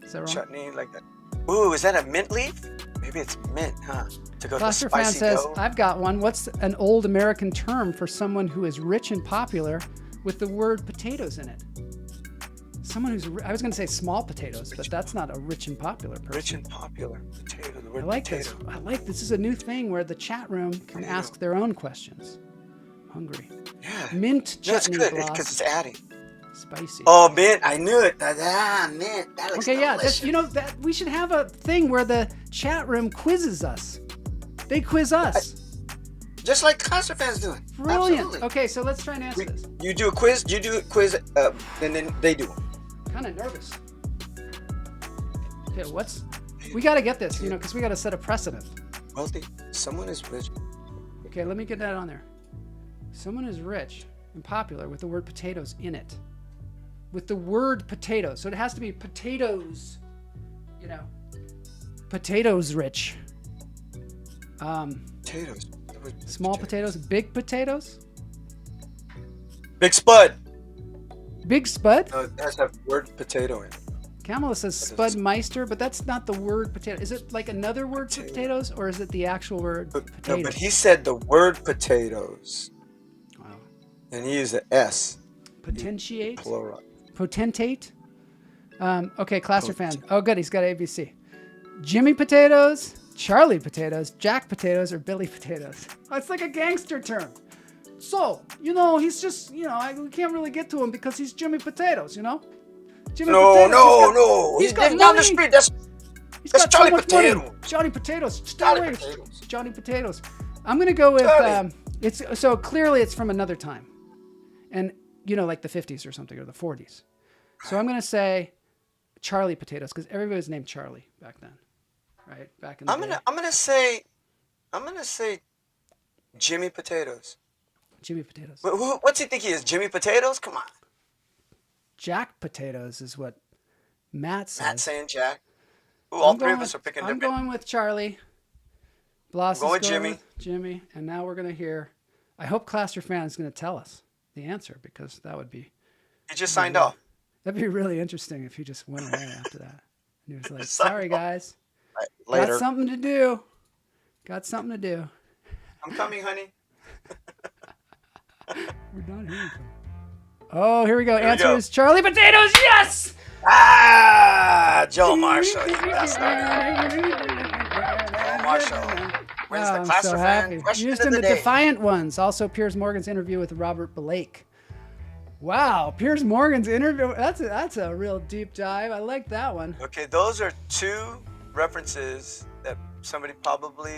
[SPEAKER 2] Is that wrong?
[SPEAKER 3] chutney like that. Ooh, is that a mint leaf? Maybe it's mint, huh? To go with the
[SPEAKER 2] Cluster Fan
[SPEAKER 3] spicy
[SPEAKER 2] says,
[SPEAKER 3] dough.
[SPEAKER 2] I've got one. What's an old American term for someone who is rich and popular with the word potatoes in it? Someone who's, I was going to say small potatoes, but that's not a rich and popular person.
[SPEAKER 3] Rich and popular potato. The word
[SPEAKER 2] I like
[SPEAKER 3] potato.
[SPEAKER 2] this. I like this. Is a new thing where the chat room can ask their own questions. I'm hungry.
[SPEAKER 3] Yeah.
[SPEAKER 2] Mint
[SPEAKER 3] That's
[SPEAKER 2] chutney
[SPEAKER 3] good
[SPEAKER 2] Blas.
[SPEAKER 3] because it's adding.
[SPEAKER 2] Spicy.
[SPEAKER 3] Oh, mint! I knew it. Mint. That looks
[SPEAKER 2] Okay, yeah,
[SPEAKER 3] delicious.
[SPEAKER 2] that we should have a thing where the chat room quizzes us. They quiz us.
[SPEAKER 3] just like concert fans doing.
[SPEAKER 2] Brilliant.
[SPEAKER 3] Absolutely.
[SPEAKER 2] Okay, so let's try and answer this.
[SPEAKER 3] You do a quiz, and then they do one.
[SPEAKER 2] Kind of nervous. Okay, we got to get this, because we got to set a precedent.
[SPEAKER 3] Wealthy. Someone is rich.
[SPEAKER 2] Okay, let me get that on there. Someone is rich and popular with the word potatoes in it. With the word potatoes. So it has to be potatoes. Potatoes rich.
[SPEAKER 3] Potatoes.
[SPEAKER 2] Small potatoes, big potatoes?
[SPEAKER 3] Big Spud.
[SPEAKER 2] Big Spud?
[SPEAKER 3] No, it has to have the word potato in it.
[SPEAKER 2] Kamala says Spudmeister, but that's not the word potato. Is it like another word for potatoes, or is it the actual word potato?
[SPEAKER 3] No, but he said the word potatoes.
[SPEAKER 2] Wow.
[SPEAKER 3] And he used the S.
[SPEAKER 2] Potentiate?
[SPEAKER 3] Plural.
[SPEAKER 2] Potentate? Okay, Classer fan. Oh, good, he's got ABC. Jimmy Potatoes, Charlie Potatoes, Jack Potatoes, or Billy Potatoes? Oh, it's like a gangster term. So, he's just, we can't really get to him because he's Jimmy Potatoes, Jimmy Potatoes.
[SPEAKER 3] No. He's
[SPEAKER 2] got
[SPEAKER 3] down the
[SPEAKER 2] money.
[SPEAKER 3] street. That's
[SPEAKER 2] got
[SPEAKER 3] Charlie
[SPEAKER 2] so much money.
[SPEAKER 3] Potato.
[SPEAKER 2] Johnny Potatoes. Stay
[SPEAKER 3] Johnny
[SPEAKER 2] away.
[SPEAKER 3] Potatoes.
[SPEAKER 2] Johnny Potatoes. I'm gonna go with
[SPEAKER 3] Charlie.
[SPEAKER 2] so clearly it's from another time, and like the 50s or something, or the 40s. So I'm gonna say Charlie Potatoes because everybody was named Charlie back then, right? Back in the day.
[SPEAKER 3] I'm gonna say Jimmy Potatoes.
[SPEAKER 2] Jimmy Potatoes.
[SPEAKER 3] What's he think he is? Jimmy Potatoes? Come on.
[SPEAKER 2] Jack Potatoes is what Matt says.
[SPEAKER 3] Matt saying Jack. Ooh, all three of us are picking
[SPEAKER 2] I'm
[SPEAKER 3] different.
[SPEAKER 2] going with Charlie. Blas is
[SPEAKER 3] going with
[SPEAKER 2] going
[SPEAKER 3] Jimmy.
[SPEAKER 2] with Jimmy, and now we're gonna hear. I hope Classer fan is gonna tell us the answer because that would be.
[SPEAKER 3] He just signed off.
[SPEAKER 2] That'd be really interesting if he just went away after that. And he was like,
[SPEAKER 3] Sign
[SPEAKER 2] "Sorry
[SPEAKER 3] off.
[SPEAKER 2] guys,
[SPEAKER 3] Later.
[SPEAKER 2] got something to do. Got something to do."
[SPEAKER 3] I'm coming, honey.
[SPEAKER 2] We're not hearing from. Oh, here we go.
[SPEAKER 3] Here we
[SPEAKER 2] Answer
[SPEAKER 3] go.
[SPEAKER 2] is Charlie Potatoes. Yes.
[SPEAKER 3] Joe Marshall. You bastard. Joe Marshall. Wins the
[SPEAKER 2] I'm
[SPEAKER 3] Classer
[SPEAKER 2] so
[SPEAKER 3] fan
[SPEAKER 2] happy.
[SPEAKER 3] question
[SPEAKER 2] Used
[SPEAKER 3] of
[SPEAKER 2] in
[SPEAKER 3] the
[SPEAKER 2] the
[SPEAKER 3] day.
[SPEAKER 2] Defiant Ones. Also, Piers Morgan's interview with Robert Blake. Wow, Piers Morgan's interview. That's a real deep dive. I like that one.
[SPEAKER 3] Okay, those are two references that somebody probably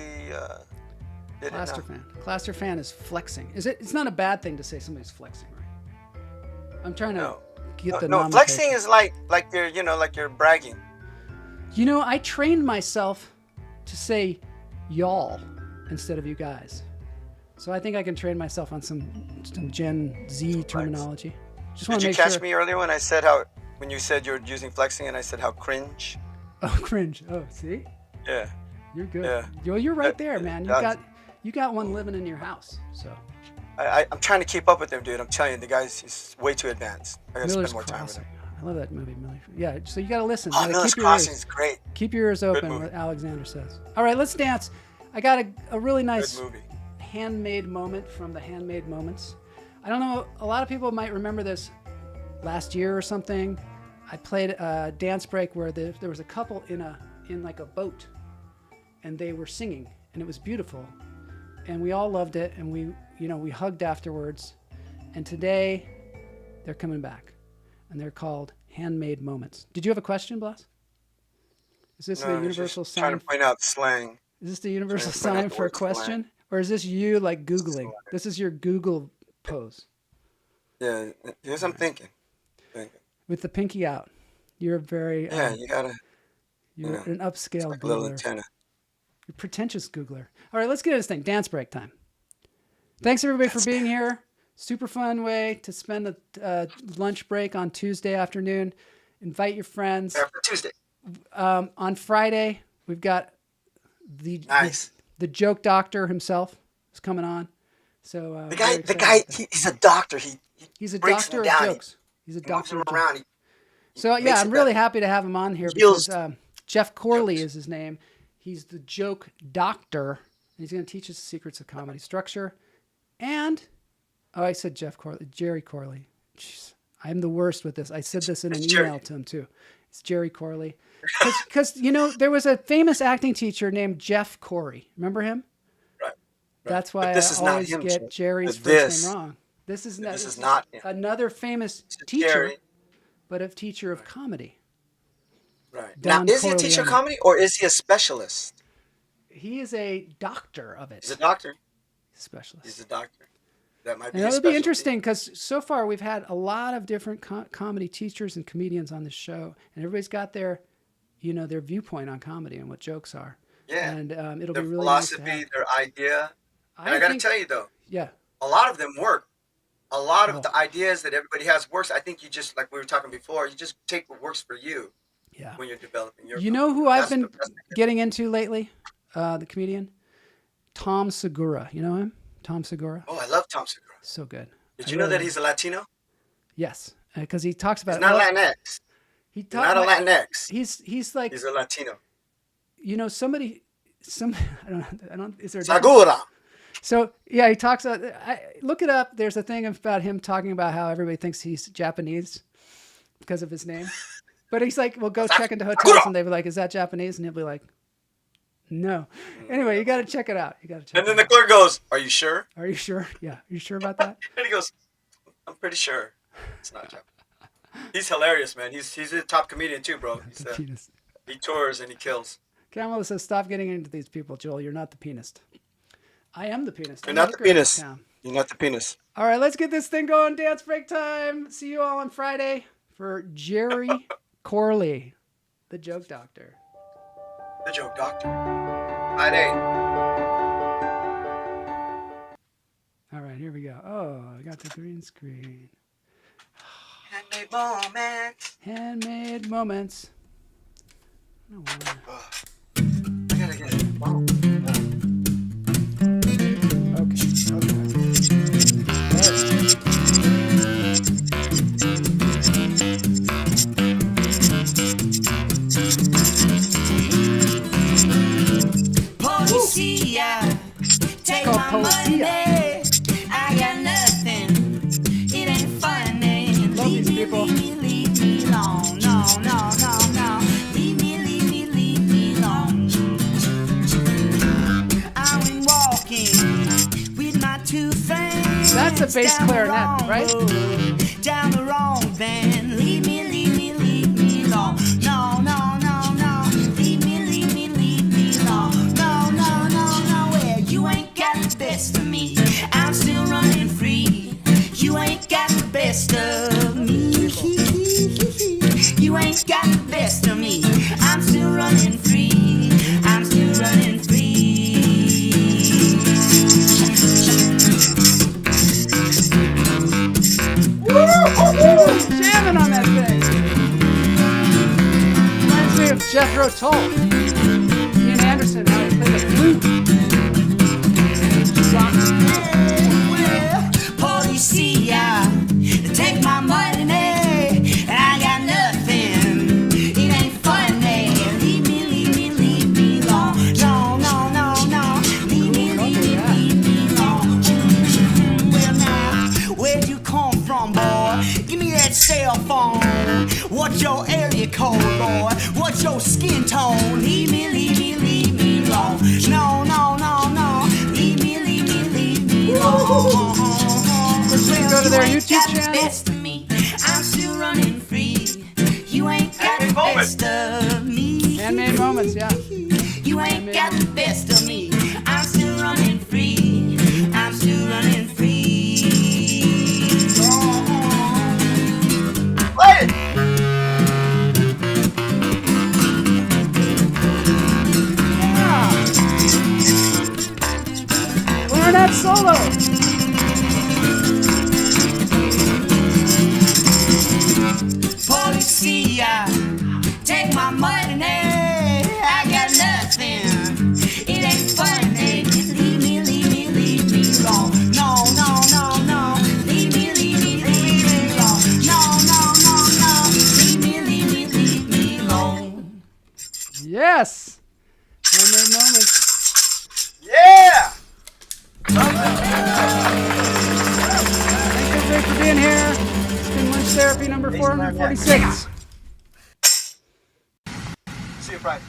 [SPEAKER 3] didn't know.
[SPEAKER 2] Classer fan. Classer fan is flexing. It's not a bad thing to say somebody's flexing, right? I'm trying to get the
[SPEAKER 3] No, flexing is like you're bragging.
[SPEAKER 2] I trained myself to say y'all instead of you guys. So I think I can train myself on some Gen Z terminology. Just want
[SPEAKER 3] Did
[SPEAKER 2] to
[SPEAKER 3] you
[SPEAKER 2] make
[SPEAKER 3] catch
[SPEAKER 2] sure.
[SPEAKER 3] me earlier when you said you're using flexing and I said how cringe?
[SPEAKER 2] Oh, cringe. Oh, see?
[SPEAKER 3] Yeah.
[SPEAKER 2] You're good.
[SPEAKER 3] Yeah.
[SPEAKER 2] You're right there, man.
[SPEAKER 3] that's-
[SPEAKER 2] You got one living in your house. So
[SPEAKER 3] I'm trying to keep up with him, dude. I'm telling you, he's way too advanced. I gotta
[SPEAKER 2] Miller's
[SPEAKER 3] spend more time with
[SPEAKER 2] Crossing.
[SPEAKER 3] him.
[SPEAKER 2] I love that movie, Miller. Yeah, so you got to listen.
[SPEAKER 3] Oh,
[SPEAKER 2] You gotta
[SPEAKER 3] Miller's
[SPEAKER 2] keep your
[SPEAKER 3] Crossing
[SPEAKER 2] ears.
[SPEAKER 3] is great.
[SPEAKER 2] Keep your ears open,
[SPEAKER 3] movie.
[SPEAKER 2] what Alexander says. All right, let's dance. I got a really nice
[SPEAKER 3] Good movie.
[SPEAKER 2] handmade moment from the Handmade Moments. I don't know, a lot of people might remember this last year or something. I played a dance break where there was a couple in like a boat, and they were singing, and it was beautiful, and we all loved it, and we hugged afterwards. And today they're coming back, and they're called Handmade Moments. Did you have a question, Blas? Is this the
[SPEAKER 3] No, he's
[SPEAKER 2] universal
[SPEAKER 3] just trying
[SPEAKER 2] sign?
[SPEAKER 3] to point out slang.
[SPEAKER 2] Is this the universal
[SPEAKER 3] Trying to point out
[SPEAKER 2] sign
[SPEAKER 3] the
[SPEAKER 2] for a
[SPEAKER 3] word slang.
[SPEAKER 2] question? Or is this you like Googling? This is your Google pose
[SPEAKER 3] Yeah, here's what I'm thinking.
[SPEAKER 2] with the pinky out. You're very,
[SPEAKER 3] Yeah, you gotta.
[SPEAKER 2] you're
[SPEAKER 3] know,
[SPEAKER 2] an upscale
[SPEAKER 3] Like a little
[SPEAKER 2] Googler.
[SPEAKER 3] antenna.
[SPEAKER 2] You're a pretentious Googler. All right, let's get into this thing. Dance break time. Thanks everybody for being here. Super fun way to spend a lunch break on Tuesday afternoon. Invite your friends.
[SPEAKER 3] After Tuesday.
[SPEAKER 2] On Friday, we've got
[SPEAKER 3] Nice.
[SPEAKER 2] the joke doctor himself is coming on. So
[SPEAKER 3] The
[SPEAKER 2] very
[SPEAKER 3] guy,
[SPEAKER 2] excited.
[SPEAKER 3] he's a doctor.
[SPEAKER 2] He's a
[SPEAKER 3] breaks
[SPEAKER 2] doctor
[SPEAKER 3] them
[SPEAKER 2] of
[SPEAKER 3] down.
[SPEAKER 2] jokes. He's a
[SPEAKER 3] He moves
[SPEAKER 2] doctor
[SPEAKER 3] them
[SPEAKER 2] of jokes.
[SPEAKER 3] around.
[SPEAKER 2] So yeah,
[SPEAKER 3] makes
[SPEAKER 2] I'm
[SPEAKER 3] it
[SPEAKER 2] really
[SPEAKER 3] better.
[SPEAKER 2] happy to have him on here
[SPEAKER 3] Heals
[SPEAKER 2] because Jeff Corley
[SPEAKER 3] jokes.
[SPEAKER 2] is his name. He's the joke doctor, and he's going to teach us the secrets of comedy structure. And I said Jeff Corley, Jerry Corley. Jeez, I'm the worst with this. I said this in an
[SPEAKER 3] It's Jerry.
[SPEAKER 2] email to him too. It's Jerry Corley, because there was a famous acting teacher named Jeff Corey. Remember him?
[SPEAKER 3] Right.
[SPEAKER 2] That's why
[SPEAKER 3] This
[SPEAKER 2] I
[SPEAKER 3] is not
[SPEAKER 2] always
[SPEAKER 3] him,
[SPEAKER 2] get
[SPEAKER 3] Jeff.
[SPEAKER 2] Jerry's
[SPEAKER 3] But
[SPEAKER 2] first
[SPEAKER 3] this-
[SPEAKER 2] name wrong. This is
[SPEAKER 3] not him.
[SPEAKER 2] another famous
[SPEAKER 3] This is
[SPEAKER 2] teacher,
[SPEAKER 3] Jerry.
[SPEAKER 2] but a teacher of comedy.
[SPEAKER 3] Right.
[SPEAKER 2] Don
[SPEAKER 3] Now, is he a teacher of
[SPEAKER 2] Corleone.
[SPEAKER 3] comedy or is he a specialist?
[SPEAKER 2] He is a doctor of it.
[SPEAKER 3] He's a doctor.
[SPEAKER 2] specialist.
[SPEAKER 3] He's a doctor. That might be
[SPEAKER 2] And
[SPEAKER 3] his
[SPEAKER 2] it would be
[SPEAKER 3] specialty.
[SPEAKER 2] interesting because so far we've had a lot of different comedy teachers and comedians on the show, and everybody's got their, their viewpoint on comedy and what jokes are.
[SPEAKER 3] Yeah.
[SPEAKER 2] And it'll
[SPEAKER 3] Their
[SPEAKER 2] be really nice to
[SPEAKER 3] philosophy,
[SPEAKER 2] have.
[SPEAKER 3] their idea. And I got to tell you, though,
[SPEAKER 2] Yeah.
[SPEAKER 3] a lot of them work. A lot of the ideas that everybody has works. I think you just, like we were talking before, you just take what works for you when you're developing your
[SPEAKER 2] You know who I've been getting into lately? The comedian? Tom Segura. You know him? Tom Segura?
[SPEAKER 3] Oh, I love Tom Segura.
[SPEAKER 2] So good.
[SPEAKER 3] Did you know that he's a Latino?
[SPEAKER 2] Yes. Because he talks about...
[SPEAKER 3] He's not Latinx. He's not a Latinx.
[SPEAKER 2] He's like...
[SPEAKER 3] He's a Latino.
[SPEAKER 2] Somebody... I don't... Is there...
[SPEAKER 3] Segura.
[SPEAKER 2] So, yeah, he talks... look it up. There's a thing about him talking about how everybody thinks he's Japanese because of his name. But he's like, well, go check into hotels, and they'll be like, is that Japanese? And he'll be like, no. Anyway, you got to check it out.
[SPEAKER 3] And then the clerk goes, are you sure?
[SPEAKER 2] Are you sure? Yeah. Are you sure about that?
[SPEAKER 3] And he goes, I'm pretty sure it's not Japanese. He's hilarious, man. He's a top comedian too, bro. He tours and he kills.
[SPEAKER 2] Kamala says, stop getting into these people, Joel. You're not the penist. I am the penist.
[SPEAKER 3] You're not the penis. You're not the penis.
[SPEAKER 2] All right, let's get this thing going. Dance break time. See you all on Friday for Jerry Corley, the joke doctor.
[SPEAKER 3] The joke doctor. Friday.
[SPEAKER 2] All right, here we go. Oh, I got the green screen.
[SPEAKER 3] Handmade moments.
[SPEAKER 2] Handmade moments. No one.
[SPEAKER 3] I gotta get it. Wow.
[SPEAKER 9] Policia, take my money. I got nothing. It ain't funny. Leave me alone. No. Leave me alone. I went walking with my two friends.
[SPEAKER 2] That's a bass clarinet, right?
[SPEAKER 9] Down the wrong bend. Leave me alone. No. Leave me alone. No. Well, you ain't got the best of me. I'm still running free. You ain't got the best of me. You ain't got the best of me. I'm still running free. I'm still running free.
[SPEAKER 2] Jamming on that thing. Reminds me of Jethro Tull. Ian Anderson, how he played the flute.
[SPEAKER 9] Policia, take my money, and I got nothing. It ain't funny. Leave me alone. No. Leave me alone. Well, now, where'd you come from, boy? Give me that cell phone. What's your area code, boy? What's your skin tone? Leave me alone. No. Leave me alone.
[SPEAKER 2] Go to their YouTube channel.
[SPEAKER 9] Best of me. I'm still running free. You ain't got the best of me.
[SPEAKER 2] Handmade moments, yeah.
[SPEAKER 9] You ain't got the best of me. I'm still running free. I'm still running free.
[SPEAKER 3] Play it.
[SPEAKER 2] Learn that solo.
[SPEAKER 9] Policia, take my money. I got nothing. It ain't funny. Leave me alone. No. Leave me alone. No. Leave me alone.
[SPEAKER 2] Yes. Handmade moments.
[SPEAKER 3] Yeah.
[SPEAKER 2] Thank you, Rick, for being here. It's been Lunch Therapy number 446.
[SPEAKER 3] See you Friday.